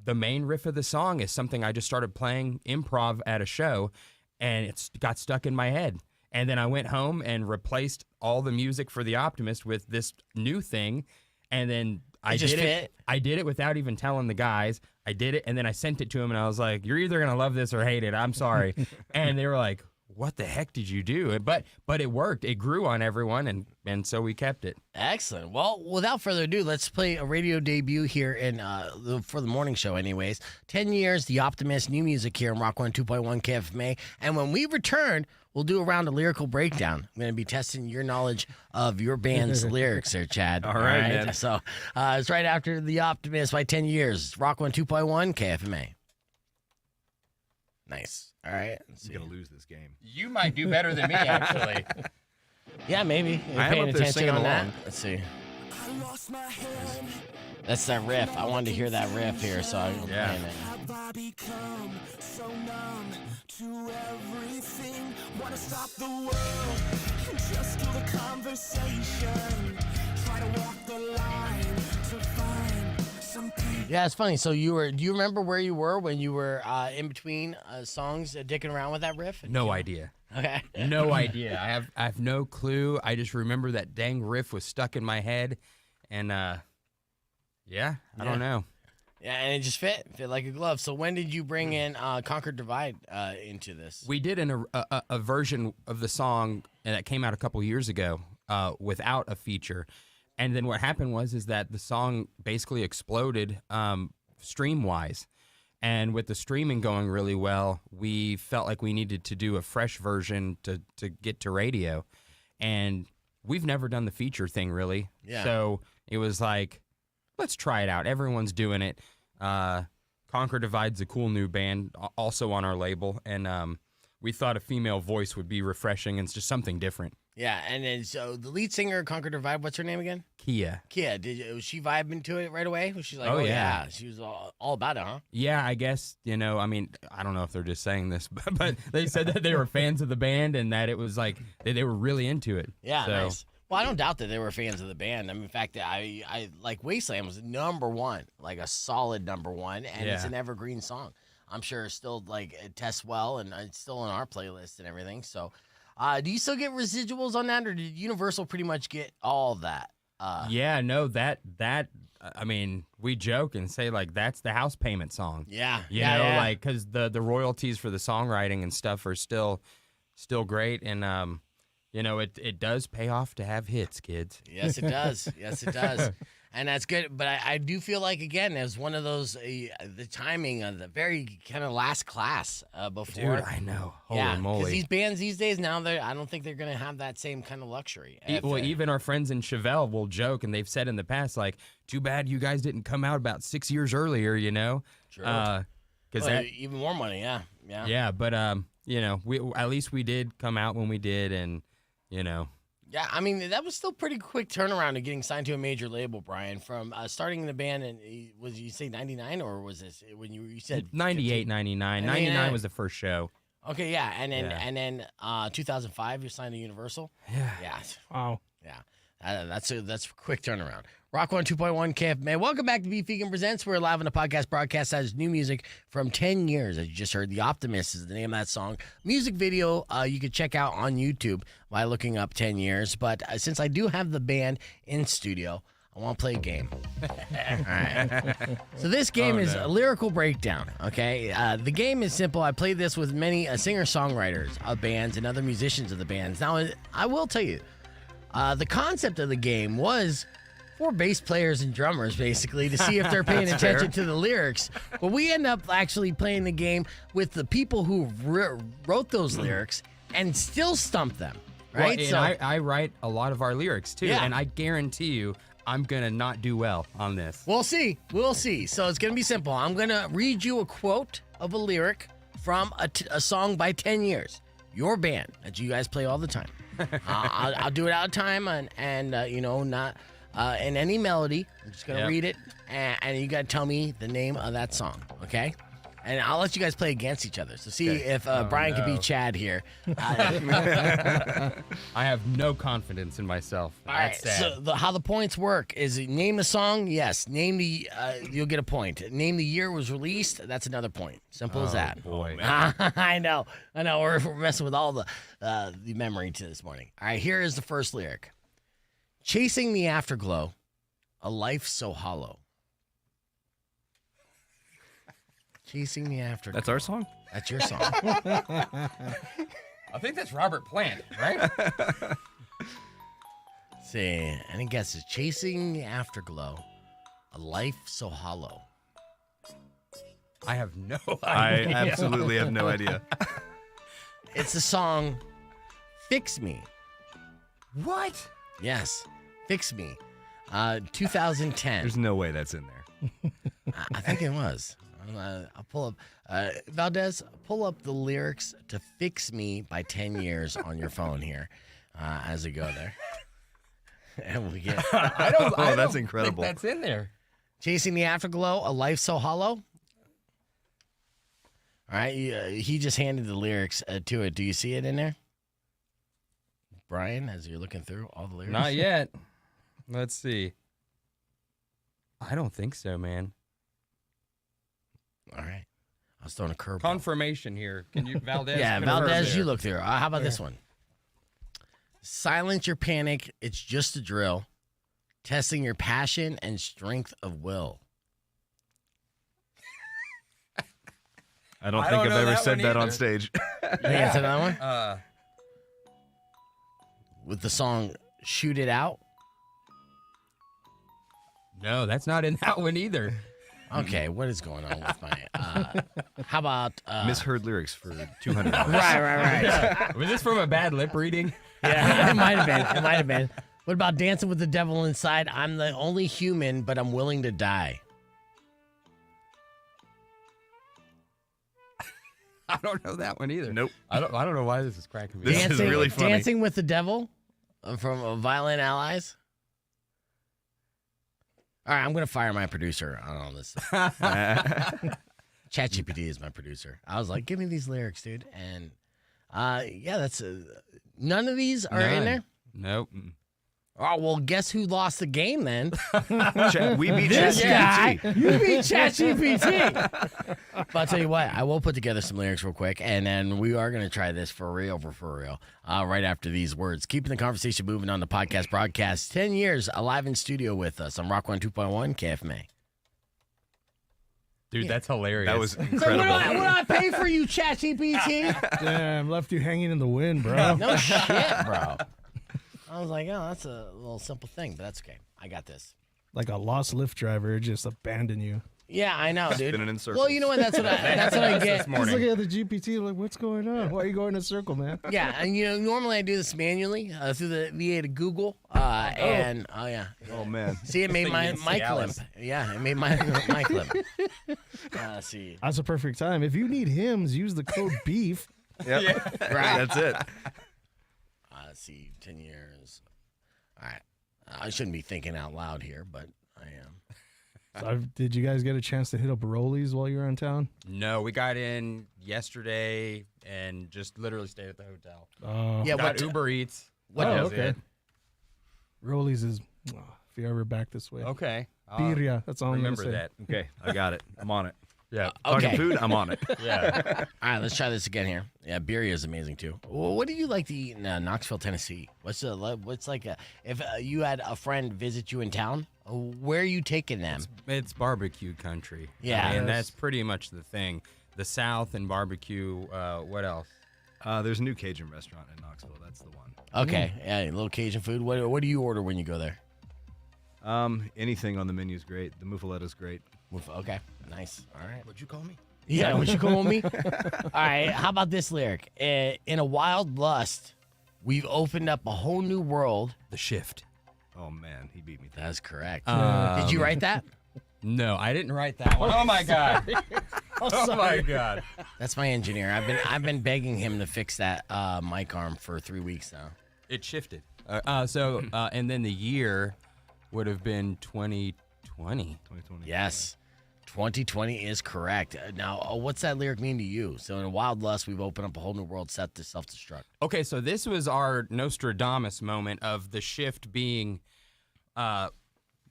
[SPEAKER 11] the main riff of the song is something I just started playing improv at a show, and it got stuck in my head. And then I went home and replaced all the music for The Optimist with this new thing, and then I did it. I did it without even telling the guys. I did it, and then I sent it to them, and I was like, "You're either gonna love this or hate it. I'm sorry." And they were like, "What the heck did you do?" But it worked. It grew on everyone, and so we kept it.
[SPEAKER 1] Excellent. Well, without further ado, let's play a radio debut here for the morning show anyways. 10 Years, The Optimist, new music here in Rock 102.1 KFMA. And when we return, we'll do a round of lyrical breakdown. I'm going to be testing your knowledge of your band's lyrics there, Chad.
[SPEAKER 12] All right, man.
[SPEAKER 1] So it's right after The Optimist by 10 Years. Rock 102.1 KFMA. Nice. All right.
[SPEAKER 12] I'm going to lose this game.
[SPEAKER 11] You might do better than me, actually.
[SPEAKER 1] Yeah, maybe. You're
[SPEAKER 12] I am
[SPEAKER 1] paying
[SPEAKER 12] up there
[SPEAKER 1] attention
[SPEAKER 12] singing
[SPEAKER 1] on that.
[SPEAKER 12] along.
[SPEAKER 1] Let's see. That's that riff. I wanted to hear that riff here, so I'm playing it.
[SPEAKER 7] I become so numb to everything. Wanna stop the world and just kill the conversation. Try to walk the line to find some peace.
[SPEAKER 1] Yeah, it's funny. So do you remember where you were when you were in between songs dicking around with that riff?
[SPEAKER 11] No idea.
[SPEAKER 1] Okay.
[SPEAKER 11] No idea. I have no clue. I just remember that dang riff was stuck in my head, and I don't know.
[SPEAKER 1] Yeah, and it just fit like a glove. So when did you bring in Conquer Divide into this?
[SPEAKER 11] We did a version of the song that came out a couple years ago without a feature, and then what happened is that the song basically exploded stream wise. And with the streaming going really well, we felt like we needed to do a fresh version to get to radio. And we've never done the feature thing, really.
[SPEAKER 1] Yeah.
[SPEAKER 11] So it was like, let's try it out. Everyone's doing it. Conquer Divide's a cool new band, also on our label. And we thought a female voice would be refreshing and it's just something different.
[SPEAKER 1] Yeah, and then so the lead singer of Conquer Divide, what's her name again?
[SPEAKER 11] Kia.
[SPEAKER 1] Was she vibing to it right away? Was she like,
[SPEAKER 11] Oh,
[SPEAKER 1] oh
[SPEAKER 11] yeah.
[SPEAKER 1] She was all about it, huh?
[SPEAKER 11] Yeah, I guess, I mean, I don't know if they're just saying this, but they said that they were fans of the band and that it was like, they were really into it.
[SPEAKER 1] Yeah,
[SPEAKER 11] so.
[SPEAKER 1] nice. Well, I don't doubt that they were fans of the band. I mean, in fact, I like Wasteland was #1, like a solid #1, and it's an evergreen song. I'm sure still like it tests well, and it's still on our playlist and everything. So, do you still get residuals on that, or did Universal pretty much get all that?
[SPEAKER 11] Yeah, no, that I mean, we joke and say like that's the house payment song.
[SPEAKER 1] Yeah,
[SPEAKER 11] you know, like because the royalties for the songwriting and stuff are still great, and you know, it does pay off to have hits, kids.
[SPEAKER 1] Yes, it does. Yes, it does. And that's good. But I do feel like, again, as one of those, the timing of the very kind of last class before.
[SPEAKER 11] Dude, I know. Holy moly.
[SPEAKER 1] Because these bands these days, now, I don't think they're going to have that same kind of luxury.
[SPEAKER 11] Well, even our friends in Chevelle will joke, and they've said in the past, like, too bad you guys didn't come out about 6 years earlier, you know?
[SPEAKER 1] Sure. Because even more money, yeah.
[SPEAKER 11] Yeah, but, you know, at least we did come out when we did, and, you know.
[SPEAKER 1] Yeah, I mean, that was still pretty quick turnaround to getting signed to a major label, Brian, from starting in the band, and was you say 99, or was this when you said
[SPEAKER 11] 98, 99. 99 was the first show.
[SPEAKER 1] Okay, yeah, and then 2005 you signed to Universal. Yeah.
[SPEAKER 13] Wow.
[SPEAKER 1] Yeah, that's a quick turnaround. Rock 102.1 KFMA. Welcome back to Beef Vegan Presents. We're live on the podcast broadcast that is new music from 10 years. As you just heard, The Optimist is the name of that song. Music video you can check out on YouTube by looking up 10 years. But since I do have the band in studio, I want to play a game. All right. So this game is a lyrical breakdown, okay? The game is simple. I played this with many singer-songwriters of bands and other musicians of the bands. Now, I will tell you, the concept of the game was for bass players and drummers, basically, to see if they're paying attention to the lyrics. But we end up actually playing the game with the people who wrote those lyrics and still stump them, right?
[SPEAKER 11] Well, and I write a lot of our lyrics, too, and I guarantee you I'm going to not do well on this.
[SPEAKER 1] We'll see. We'll see. So it's going to be simple. I'm going to read you a quote of a lyric from a song by 10 years. Your band that you guys play all the time. I'll do it out of time and you know, not in any melody. I'm just going to read it, and you got to tell me the name of that song, okay? And I'll let you guys play against each other. So see if Brian can beat Chad here.
[SPEAKER 11] I have no confidence in myself.
[SPEAKER 1] All right, so how the points work is name the song, yes. Name the, you'll get a point. Name the year it was released, that's another point. Simple as that.
[SPEAKER 11] Boy.
[SPEAKER 1] I know. We're messing with all the memory to this morning. All right, here is the first lyric. Chasing the afterglow, a life so hollow. Chasing the afterglow.
[SPEAKER 12] That's our song?
[SPEAKER 1] That's your song.
[SPEAKER 11] I think that's Robert Plant, right?
[SPEAKER 1] See, any guesses? Chasing the afterglow, a life so hollow.
[SPEAKER 11] I have no idea.
[SPEAKER 12] I absolutely have no idea.
[SPEAKER 1] It's the song Fix Me.
[SPEAKER 11] What?
[SPEAKER 1] Yes, Fix Me. 2010.
[SPEAKER 12] There's no way that's in there.
[SPEAKER 1] I think it was. I'll pull up. Valdez, pull up the lyrics to Fix Me by 10 years on your phone here as we go there. And we get.
[SPEAKER 11] I don't
[SPEAKER 12] that's incredible.
[SPEAKER 11] think that's in there.
[SPEAKER 1] Chasing the Afterglow, A Life So Hollow. All right, he just handed the lyrics to it. Do you see it in there? Brian, as you're looking through all the lyrics?
[SPEAKER 11] Not yet. Let's see. I don't think so, man.
[SPEAKER 1] All right. I was throwing a curveball.
[SPEAKER 11] Confirmation here. Can you, Valdez?
[SPEAKER 1] Yeah, Valdez, you look through. How about this one? Silence your panic. It's just a drill. Testing your passion and strength of will.
[SPEAKER 12] I don't think I've ever said that on stage.
[SPEAKER 1] You think that's another one? With the song Shoot It Out?
[SPEAKER 11] No, that's not in that one either.
[SPEAKER 1] Okay, what is going on with my... how about...
[SPEAKER 12] misheard lyrics for $200.
[SPEAKER 1] Right.
[SPEAKER 11] Was this from a bad lip reading?
[SPEAKER 1] Yeah, it might have been. What about Dancing with the Devil Inside? I'm the only human, but I'm willing to die.
[SPEAKER 11] I don't know that one either.
[SPEAKER 12] Nope.
[SPEAKER 11] I don't know why this is cracking me.
[SPEAKER 12] This is really funny.
[SPEAKER 1] Dancing with the Devil from Violent Allies. All right, I'm going to fire my producer on this. ChatGPT is my producer. I was like, give me these lyrics, dude. And yeah, that's none of these are in there?
[SPEAKER 11] Nope.
[SPEAKER 1] Oh, well, guess who lost the game then?
[SPEAKER 12] We beat
[SPEAKER 1] This guy.
[SPEAKER 12] ChatGPT.
[SPEAKER 1] You beat ChatGPT. But I'll tell you what, I will put together some lyrics real quick, and then we are going to try this for real, right after these words. Keeping the conversation moving on the podcast broadcast. 10 years alive in studio with us on Rock 102.1 KFMA.
[SPEAKER 11] Dude, that's hilarious.
[SPEAKER 12] That was
[SPEAKER 1] So
[SPEAKER 12] incredible.
[SPEAKER 1] what do I pay for you, ChatGPT?
[SPEAKER 13] Damn, left you hanging in the wind, bro.
[SPEAKER 1] No shit, bro. I was like, oh, that's a little simple thing, but that's okay. I got this.
[SPEAKER 13] Like a lost Lyft driver just abandoned you.
[SPEAKER 1] Yeah, I know, dude.
[SPEAKER 12] Spinning in circles.
[SPEAKER 1] Well, you know what? That's what I get.
[SPEAKER 13] He's looking at the GPT like, what's going on? Why are you going in a circle, man?
[SPEAKER 1] Yeah, and normally I do this manually through the VA to Google, and yeah.
[SPEAKER 12] Oh man.
[SPEAKER 1] See, it made my mic limp. Yeah, it made my mic limp. See.
[SPEAKER 13] That's a perfect time. If you need hymns, use the code BEEF.
[SPEAKER 12] Yep.
[SPEAKER 1] Yeah. Right.
[SPEAKER 12] That's it.
[SPEAKER 1] Let's see, 10 years. All right. I shouldn't be thinking out loud here, but I am.
[SPEAKER 13] So, did you guys get a chance to hit up Rollies while you were in town?
[SPEAKER 11] No, we got in yesterday and just literally stayed at the hotel.
[SPEAKER 1] Yeah,
[SPEAKER 11] got Uber Eats.
[SPEAKER 1] What
[SPEAKER 11] That
[SPEAKER 1] is
[SPEAKER 11] was
[SPEAKER 13] okay.
[SPEAKER 11] it.
[SPEAKER 13] Rollies is, if you're ever back this way.
[SPEAKER 11] Okay.
[SPEAKER 13] Birria, that's all I'm
[SPEAKER 11] Remember
[SPEAKER 13] gonna say.
[SPEAKER 11] that.
[SPEAKER 12] Okay, I got it. I'm on it.
[SPEAKER 11] Yeah.
[SPEAKER 1] Okay.
[SPEAKER 12] Talking food, I'm on it.
[SPEAKER 11] Yeah.
[SPEAKER 1] All right, let's try this again here. Yeah, birria is amazing too. Well, what do you like to eat in Knoxville, Tennessee? What's like if you had a friend visit you in town, where are you taking them?
[SPEAKER 11] It's barbecue country.
[SPEAKER 1] Yeah.
[SPEAKER 11] And that's pretty much the thing. The South and barbecue. What else?
[SPEAKER 12] There's a new Cajun restaurant in Knoxville. That's the one.
[SPEAKER 1] Okay, yeah, a little Cajun food. What do you order when you go there?
[SPEAKER 12] Anything on the menu is great. The muffaletta's great.
[SPEAKER 1] Okay, nice. All right.
[SPEAKER 11] What'd you call me?
[SPEAKER 1] Yeah, what you call me? All right, how about this lyric? In a wild lust, we've opened up a whole new world.
[SPEAKER 11] The Shift.
[SPEAKER 12] Oh man, he beat me.
[SPEAKER 1] That's correct. Did you write that?
[SPEAKER 11] No, I didn't write that one. Oh my god. Oh my god.
[SPEAKER 1] That's my engineer. I've been begging him to fix that mic arm for 3 weeks now.
[SPEAKER 11] It shifted. And then the year would have been 2020.
[SPEAKER 12] 2020.
[SPEAKER 1] Yes. 2020 is correct. Now, what's that lyric mean to you? So in a wild lust, we've opened up a whole new world set to self-destruct.
[SPEAKER 11] Okay, so this was our Nostradamus moment of the shift being,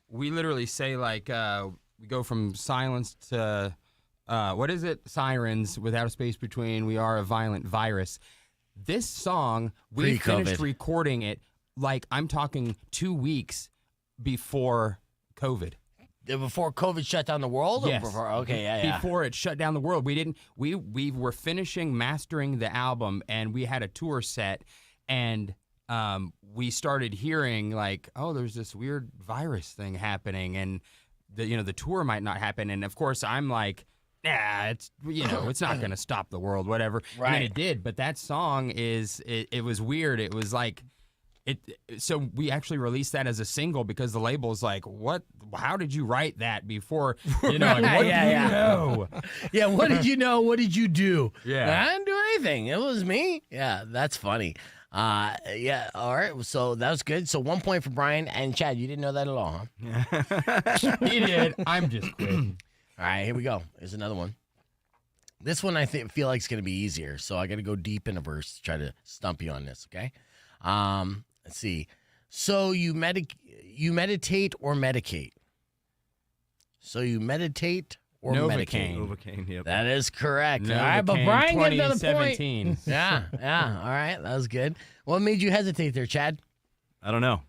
[SPEAKER 11] we literally say like, we go from silence to, what is it? Sirens without a space between. We are a violent virus. This song, we finished recording it like I'm talking 2 weeks before COVID.
[SPEAKER 1] Before COVID shut down the world?
[SPEAKER 11] Yes.
[SPEAKER 1] Okay, yeah.
[SPEAKER 11] Before it shut down the world. We were finishing mastering the album and we had a tour set and we started hearing like, oh, there's this weird virus thing happening and the tour might not happen. And of course I'm like, it's not going to stop the world, whatever.
[SPEAKER 1] Right.
[SPEAKER 11] And it did. But that song it was weird. It was like, so we actually released that as a single because the label's like, what? How did you write that before? What did you know?
[SPEAKER 1] Yeah, what did you know? What did you do?
[SPEAKER 11] Yeah.
[SPEAKER 1] I didn't do anything. It was me. Yeah, that's funny. Yeah, all right. So that was good. So 1 point for Brian and Chad. You didn't know that at all, huh?
[SPEAKER 11] He did. I'm just quitting.
[SPEAKER 1] All right, here we go. Here's another one. This one I feel like it's going to be easier. So I got to go deep in a verse to try to stump you on this, okay? Let's see. So you meditate or medicate? So you meditate or medicate?
[SPEAKER 12] Novocaine, yep.
[SPEAKER 1] That is correct.
[SPEAKER 11] Novocaine,
[SPEAKER 1] all right, but Brian got another point.
[SPEAKER 11] 2017.
[SPEAKER 1] Yeah. All right, that was good. What made you hesitate there, Chad?
[SPEAKER 12] I don't know.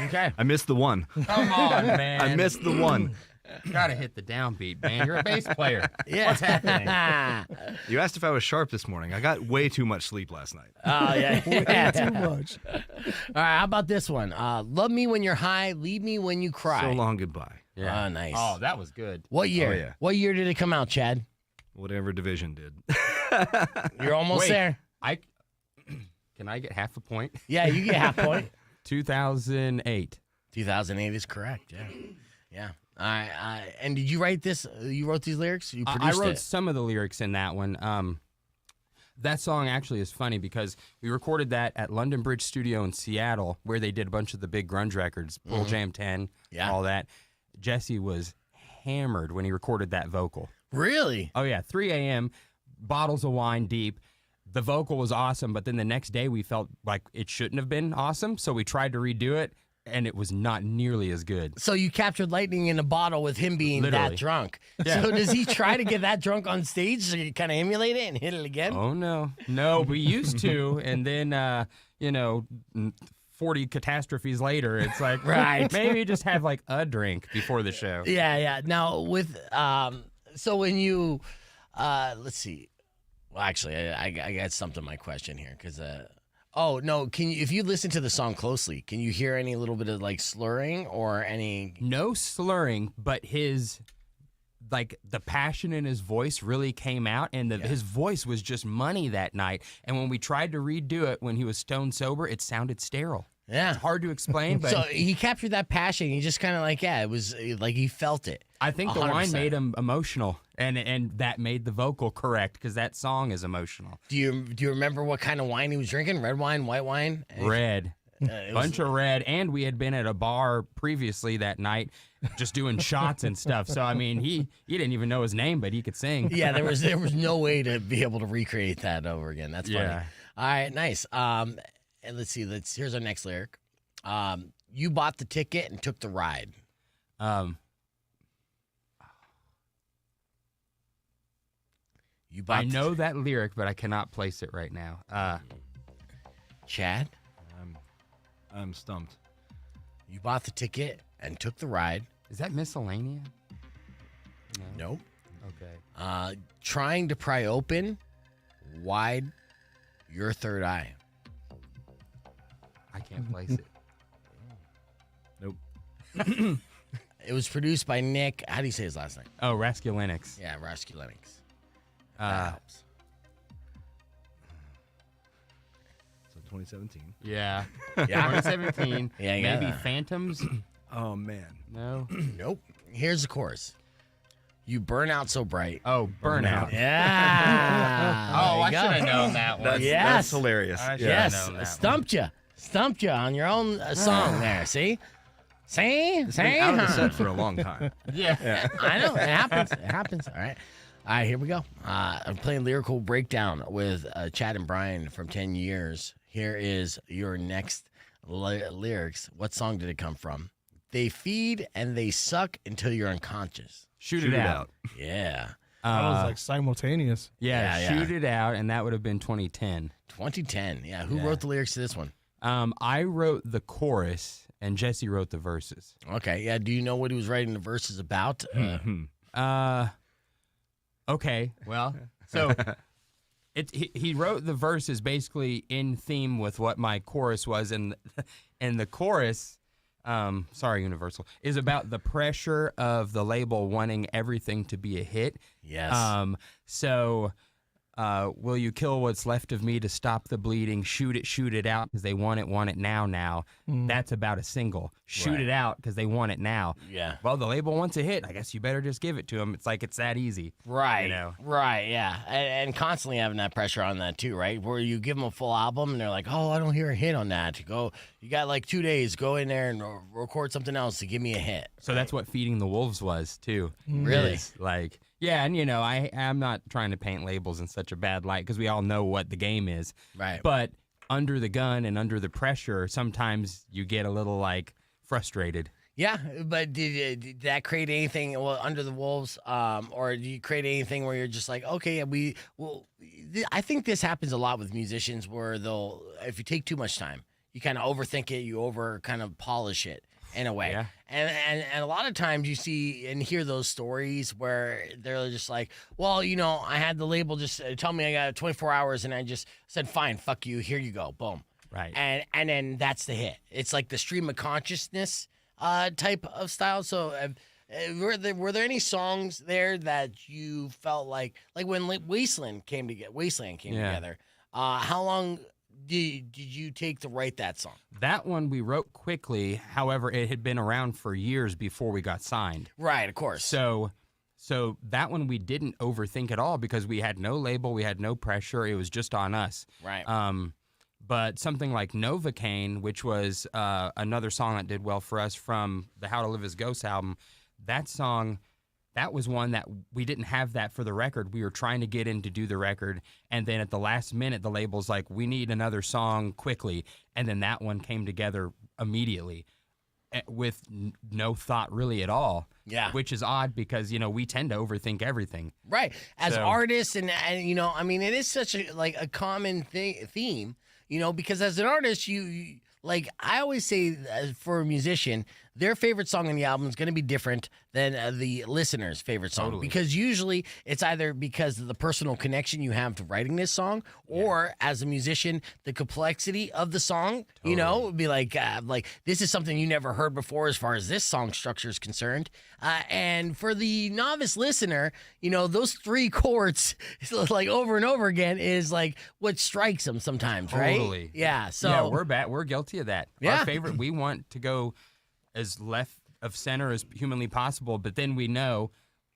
[SPEAKER 1] Okay.
[SPEAKER 12] I missed the one.
[SPEAKER 11] Come on, man.
[SPEAKER 12] I missed the one.
[SPEAKER 11] Gotta hit the downbeat, man. You're a bass player.
[SPEAKER 1] Yeah.
[SPEAKER 11] What's happening?
[SPEAKER 12] You asked if I was sharp this morning. I got way too much sleep last night.
[SPEAKER 1] Oh, yeah.
[SPEAKER 13] Way too much.
[SPEAKER 1] All right, how about this one? Love me when you're high, leave me when you cry.
[SPEAKER 12] So long goodbye.
[SPEAKER 11] Yeah.
[SPEAKER 1] Oh, nice.
[SPEAKER 11] Oh, that was good.
[SPEAKER 1] What year?
[SPEAKER 12] Oh, yeah.
[SPEAKER 1] What year did it come out, Chad?
[SPEAKER 12] Whatever division did.
[SPEAKER 1] You're almost
[SPEAKER 11] Wait,
[SPEAKER 1] there.
[SPEAKER 11] Can I get half a point?
[SPEAKER 1] Yeah, you get half point.
[SPEAKER 11] 2008.
[SPEAKER 1] 2008 is correct. Yeah. Yeah. All right. And did you write this? You wrote these lyrics? You
[SPEAKER 11] I
[SPEAKER 1] produced
[SPEAKER 11] wrote
[SPEAKER 1] it?
[SPEAKER 11] some of the lyrics in that one. That song actually is funny because we recorded that at London Bridge Studio in Seattle, where they did a bunch of the big grunge records, Pearl Jam 10, all that. Jesse was hammered when he recorded that vocal.
[SPEAKER 1] Really?
[SPEAKER 11] Oh, yeah. 3 a.m., bottles of wine deep. The vocal was awesome, but then the next day we felt like it shouldn't have been awesome, so we tried to redo it. and it was not nearly as good.
[SPEAKER 1] So you captured lightning in a bottle with him being
[SPEAKER 11] Literally.
[SPEAKER 1] that drunk.
[SPEAKER 11] Yeah.
[SPEAKER 1] So does he try to get that drunk on stage so you kind of emulate it and hit it again?
[SPEAKER 11] Oh, no, we used to, and then 40 catastrophes later, it's like,
[SPEAKER 1] Right.
[SPEAKER 11] maybe just have like a drink before the show.
[SPEAKER 1] Yeah. Now with so when you let's see. Well, actually, I got something in my question here because oh no, can you, if you listen to the song closely, can you hear any little bit of like slurring or any?
[SPEAKER 11] No slurring, but his like the passion in his voice really came out, and his voice was just money that night. And when we tried to redo it when he was stone sober, it sounded sterile.
[SPEAKER 1] Yeah,
[SPEAKER 11] it's hard to explain, but
[SPEAKER 1] so he captured that passion. He just kind of like it was like he felt it.
[SPEAKER 11] I think the
[SPEAKER 1] 100%.
[SPEAKER 11] wine made him emotional, and that made the vocal correct because that song is emotional.
[SPEAKER 1] Do you remember what kind of wine he was drinking? Red wine, white wine?
[SPEAKER 11] Red. Bunch of red, and we had been at a bar previously that night just doing shots and stuff. So I mean, he didn't even know his name, but he could sing.
[SPEAKER 1] Yeah, there was no way to be able to recreate that over again. That's funny.
[SPEAKER 11] Yeah.
[SPEAKER 1] All right, nice. And let's see. Here's our next lyric. You bought the ticket and took the ride.
[SPEAKER 11] I know that lyric, but I cannot place it right now.
[SPEAKER 1] Chad?
[SPEAKER 12] I'm stumped.
[SPEAKER 1] You bought the ticket and took the ride.
[SPEAKER 11] Is that miscellanea?
[SPEAKER 1] Nope.
[SPEAKER 11] Okay.
[SPEAKER 1] Trying to pry open wide your third eye.
[SPEAKER 11] I can't place it.
[SPEAKER 12] Nope.
[SPEAKER 1] It was produced by Nick. How do you say his last name?
[SPEAKER 11] Oh, Rasculinix.
[SPEAKER 1] Yeah, Rasculinix. That helps.
[SPEAKER 12] So 2017.
[SPEAKER 11] Yeah.
[SPEAKER 1] Yeah.
[SPEAKER 11] 2017.
[SPEAKER 1] Yeah, you
[SPEAKER 11] Maybe
[SPEAKER 1] got that.
[SPEAKER 11] Phantoms.
[SPEAKER 12] Oh man.
[SPEAKER 11] No.
[SPEAKER 1] Nope. Here's the chorus. You burn out so bright.
[SPEAKER 11] Oh, Burnout.
[SPEAKER 1] Yeah.
[SPEAKER 11] Oh, I
[SPEAKER 1] There
[SPEAKER 11] should
[SPEAKER 1] you
[SPEAKER 11] have
[SPEAKER 1] go.
[SPEAKER 11] known that one.
[SPEAKER 1] Yes.
[SPEAKER 12] That's hilarious.
[SPEAKER 11] I should
[SPEAKER 1] Yes.
[SPEAKER 11] have known that
[SPEAKER 1] Stumped you. Stumped you on your own song there. See? See?
[SPEAKER 12] It's been out of the
[SPEAKER 1] Huh?
[SPEAKER 12] set for a long time.
[SPEAKER 11] Yeah.
[SPEAKER 1] I know. It happens. It happens. All right. All right, here we go. I'm playing Lyrical Breakdown with Chad and Brian from 10 years. Here is your next lyrics. What song did it come from? They feed and they suck until you're unconscious.
[SPEAKER 11] Shoot it out.
[SPEAKER 1] Yeah.
[SPEAKER 13] That was like simultaneous.
[SPEAKER 11] Yeah, Shoot It Out, and that would have been 2010.
[SPEAKER 1] 2010. Yeah. Who
[SPEAKER 11] Yeah.
[SPEAKER 1] wrote the lyrics to this one?
[SPEAKER 11] I wrote the chorus, and Jesse wrote the verses.
[SPEAKER 1] Okay. Yeah. Do you know what he was writing the verses about?
[SPEAKER 11] Okay, well, so he wrote the verses basically in theme with what my chorus was, and the chorus, sorry, Universal, is about the pressure of the label wanting everything to be a hit.
[SPEAKER 1] Yes.
[SPEAKER 11] Will you kill what's left of me to stop the bleeding? Shoot it out because they want it now. That's about a single. Shoot
[SPEAKER 1] Right.
[SPEAKER 11] it out because they want it now.
[SPEAKER 1] Yeah.
[SPEAKER 11] Well, the label wants a hit. I guess you better just give it to them. It's like it's that easy.
[SPEAKER 1] Right.
[SPEAKER 11] You know?
[SPEAKER 1] Right. Yeah. And constantly having that pressure on that too, right? Where you give them a full album and they're like, oh, I don't hear a hit on that. You got like 2 days. Go in there and record something else to give me a hit.
[SPEAKER 11] So that's what Feeding the Wolves was too.
[SPEAKER 1] Really?
[SPEAKER 11] Is, like, yeah, and I'm not trying to paint labels in such a bad light because we all know what the game is.
[SPEAKER 1] Right.
[SPEAKER 11] But under the gun and under the pressure, sometimes you get a little like frustrated.
[SPEAKER 1] Yeah, but did that create anything under the Wolves, or do you create anything where you're just like, okay, I think this happens a lot with musicians where if you take too much time, you kind of overthink it, you kind of polish it in a way.
[SPEAKER 11] Yeah.
[SPEAKER 1] And a lot of times you see and hear those stories where they're just like, well, I had the label just tell me I got 24 hours and I just said, fine, fuck you, here you go, boom.
[SPEAKER 11] Right.
[SPEAKER 1] And then that's the hit. It's like the stream of consciousness type of style. So were there any songs there that you felt like when Wasteland came together, how long did you take to write that song?
[SPEAKER 11] That one we wrote quickly. However, it had been around for years before we got signed.
[SPEAKER 1] Right, of course.
[SPEAKER 11] So that one we didn't overthink at all because we had no label, we had no pressure. It was just on us.
[SPEAKER 1] Right.
[SPEAKER 11] But something like Novocaine, which was another song that did well for us from the How to Live as Ghosts album, that song, that was one that we didn't have that for the record. We were trying to get in to do the record, and then at the last minute, the label's like, we need another song quickly, and then that one came together immediately. with no thought really at all.
[SPEAKER 1] Yeah.
[SPEAKER 11] Which is odd because, we tend to overthink everything.
[SPEAKER 1] Right. As
[SPEAKER 11] So-
[SPEAKER 1] artists and I mean, it is such a common theme, because as an artist, you like, I always say for a musician, their favorite song on the album is going to be different than the listener's favorite song.
[SPEAKER 11] Totally.
[SPEAKER 1] Because usually it's either because of the personal connection you have to writing this song, or as a musician, the complexity of the song, would be like this is something you never heard before as far as this song structure is concerned. And for the novice listener, those 3 chords, like over and over again, is like what strikes them sometimes, right?
[SPEAKER 11] Totally.
[SPEAKER 1] Yeah. So
[SPEAKER 11] yeah, we're guilty of that.
[SPEAKER 1] Yeah.
[SPEAKER 11] Our favorite, we want to go as left of center as humanly possible, but then we know,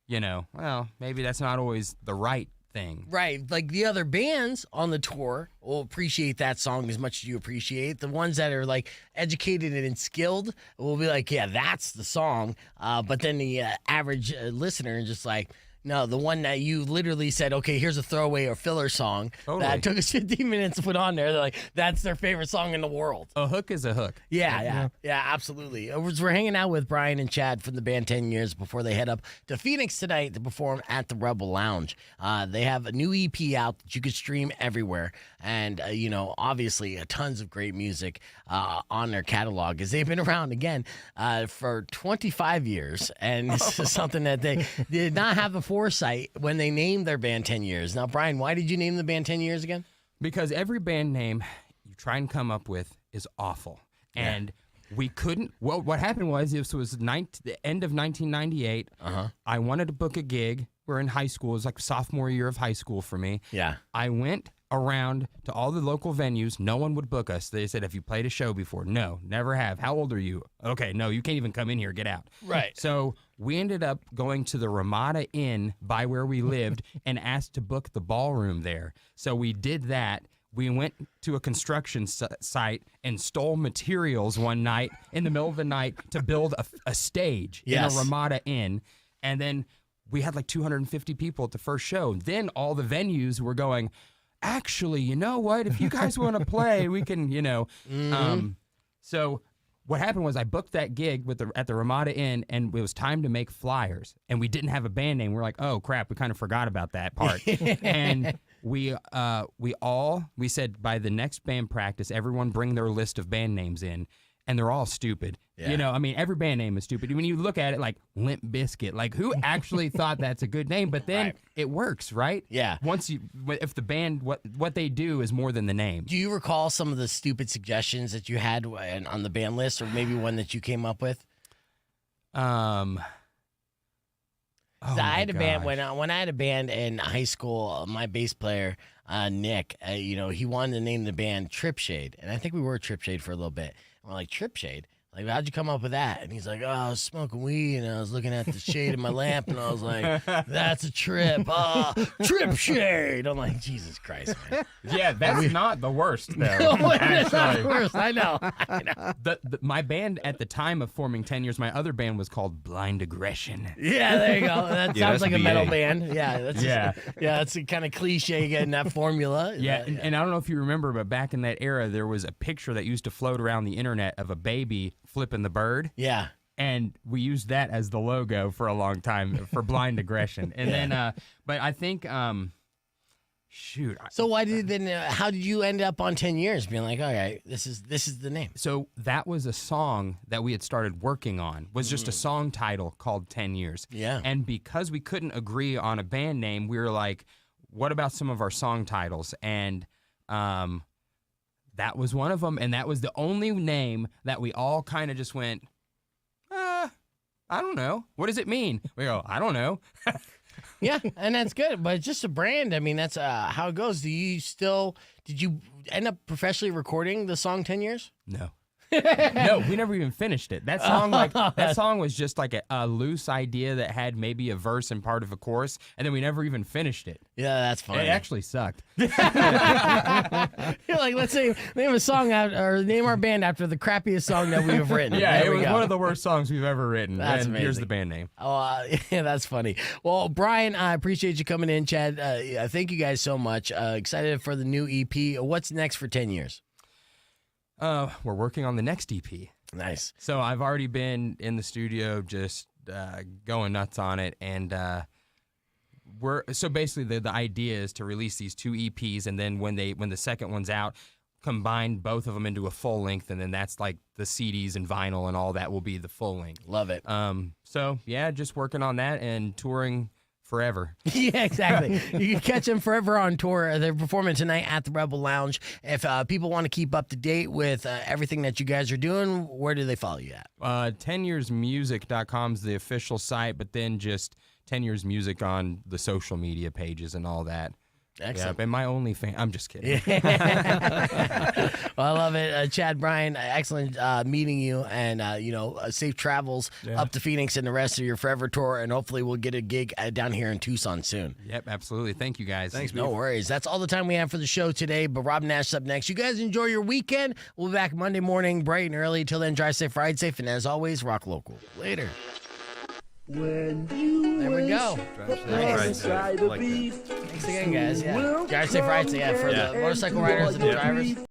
[SPEAKER 11] well, maybe that's not always the right thing.
[SPEAKER 1] Right. Like the other bands on the tour will appreciate that song as much as you appreciate. The ones that are like educated and skilled will be like, yeah, that's the song. But then the average listener is just like, no, the one that you literally said, okay, here's a throwaway or filler song that took us 15 minutes to put on there. They're like, that's their favorite song in the world.
[SPEAKER 11] A hook is a hook.
[SPEAKER 1] Yeah, absolutely. We're hanging out with Brian and Chad from the band 10 Years before they head up to Phoenix tonight to perform at the Rebel Lounge. They have a new EP out that you can stream everywhere. And, obviously tons of great music on their catalog, as they've been around, again, for 25 years. And this is something that they did not have the foresight when they named their band 10 Years. Now, Brian, why did you name the band 10 Years again?
[SPEAKER 11] Because every band name you try and come up with is awful. And we couldn't. Well, what happened was, this was the end of 1998. I wanted to book a gig. We're in high school. It was like sophomore year of high school for me.
[SPEAKER 1] Yeah.
[SPEAKER 11] I went around to all the local venues. No one would book us. They said, have you played a show before? No, never have. How old are you? Okay, no, you can't even come in here. Get out.
[SPEAKER 1] Right.
[SPEAKER 11] So we ended up going to the Ramada Inn by where we lived and asked to book the ballroom there. So we did that. We went to a construction site and stole materials one night in the middle of the night to build a stage in a Ramada Inn. And then we had like 250 people at the first show. Then all the venues were going, actually, you know what? If you guys want to play, we can, So what happened was I booked that gig at the Ramada Inn, and it was time to make flyers. And we didn't have a band name. We're like, oh, crap, we kind of forgot about that part. And we said by the next band practice, everyone bring their list of band names in. And they're all stupid.
[SPEAKER 1] Yeah.
[SPEAKER 11] Every band name is stupid. When you look at it, like Limp Bizkit, like who actually thought that's a good name? But then it works, right?
[SPEAKER 1] Yeah.
[SPEAKER 11] If the band, what they do is more than the name.
[SPEAKER 1] Do you recall some of the stupid suggestions that you had on the band list, or maybe one that you came up with? I had a band when I had a band in high school. My bass player Nick, he wanted to name the band Trip Shade, and I think we were Trip Shade for a little bit. And we're like, Trip Shade? Like, how'd you come up with that? And he's like, oh, I was smoking weed, and I was looking at the shade of my lamp, and I was like, that's a trip. Oh, Trip Shade. I'm like, Jesus Christ, man.
[SPEAKER 11] Yeah, that's not the worst, though.
[SPEAKER 1] No, it's not the worst. I know.
[SPEAKER 11] My band at the time of forming 10 Years, my other band was called Blind Aggression.
[SPEAKER 1] Yeah, there you go. That sounds like a metal band. Yeah,
[SPEAKER 11] that's
[SPEAKER 1] that's kind of cliche getting that formula.
[SPEAKER 11] Yeah, and I don't know if you remember, but back in that era, there was a picture that used to float around the internet of a baby flipping the bird.
[SPEAKER 1] Yeah.
[SPEAKER 11] And we used that as the logo for a long time for Blind Aggression. And then, but I think,
[SPEAKER 1] So how did you end up on 10 Years being like, all right, this is the name?
[SPEAKER 11] So that was a song that we had started working on, was just a song title called 10 Years.
[SPEAKER 1] Yeah.
[SPEAKER 11] And because we couldn't agree on a band name, we were like, what about some of our song titles? And, that was one of them, and that was the only name that we all kind of just went, I don't know. What does it mean? We go, I don't know.
[SPEAKER 1] Yeah, and that's good, but it's just a brand. I mean, that's how it goes. Did you end up professionally recording the song 10 Years?
[SPEAKER 11] No. No, we never even finished it. That song was just like a loose idea that had maybe a verse and part of a chorus, and then we never even finished it.
[SPEAKER 1] Yeah, that's funny.
[SPEAKER 11] It actually sucked.
[SPEAKER 1] You're like, let's say name a song or name our band after the crappiest song that we have written.
[SPEAKER 11] Yeah,
[SPEAKER 1] there
[SPEAKER 11] it was
[SPEAKER 1] go.
[SPEAKER 11] one of the worst songs we've ever written.
[SPEAKER 1] That's
[SPEAKER 11] and
[SPEAKER 1] amazing.
[SPEAKER 11] Here's the band name.
[SPEAKER 1] Oh, yeah, that's funny. Well, Brian, I appreciate you coming in, Chad. Thank you guys so much. Excited for the new EP. What's next for 10 Years?
[SPEAKER 11] We're working on the next EP.
[SPEAKER 1] Nice.
[SPEAKER 11] So I've already been in the studio just going nuts on it, and so basically the idea is to release these 2 EPs, and then when the second one's out, combine both of them into a full length, and then that's like the CDs and vinyl and all that will be the full length.
[SPEAKER 1] Love it.
[SPEAKER 11] So yeah, just working on that and touring forever.
[SPEAKER 1] Yeah, exactly. You can catch them forever on tour. They're performing tonight at the Rebel Lounge. If people want to keep up to date with everything that you guys are doing, where do they follow you at?
[SPEAKER 11] 10yearsmusic.com is the official site, but then just 10 Years Music on the social media pages and all that.
[SPEAKER 1] Excellent.
[SPEAKER 11] Yeah, and my OnlyFans. I'm just kidding.
[SPEAKER 1] Well, I love it. Chad Bryan, excellent meeting you, and safe travels up to Phoenix and the rest of your Forever tour, and hopefully we'll get a gig down here in Tucson soon.
[SPEAKER 11] Yep, absolutely. Thank you, guys.
[SPEAKER 1] Thanks, no worries. That's all the time we have for the show today, but Rob Nash is up next. You guys enjoy your weekend. We'll be back Monday morning, bright and early. Till then, drive safe, ride safe, and as always, rock local. Later. When you there we go. Nice. Thanks again, guys. Yeah. Drive safe, ride safe. Yeah, for the motorcycle riders and the drivers.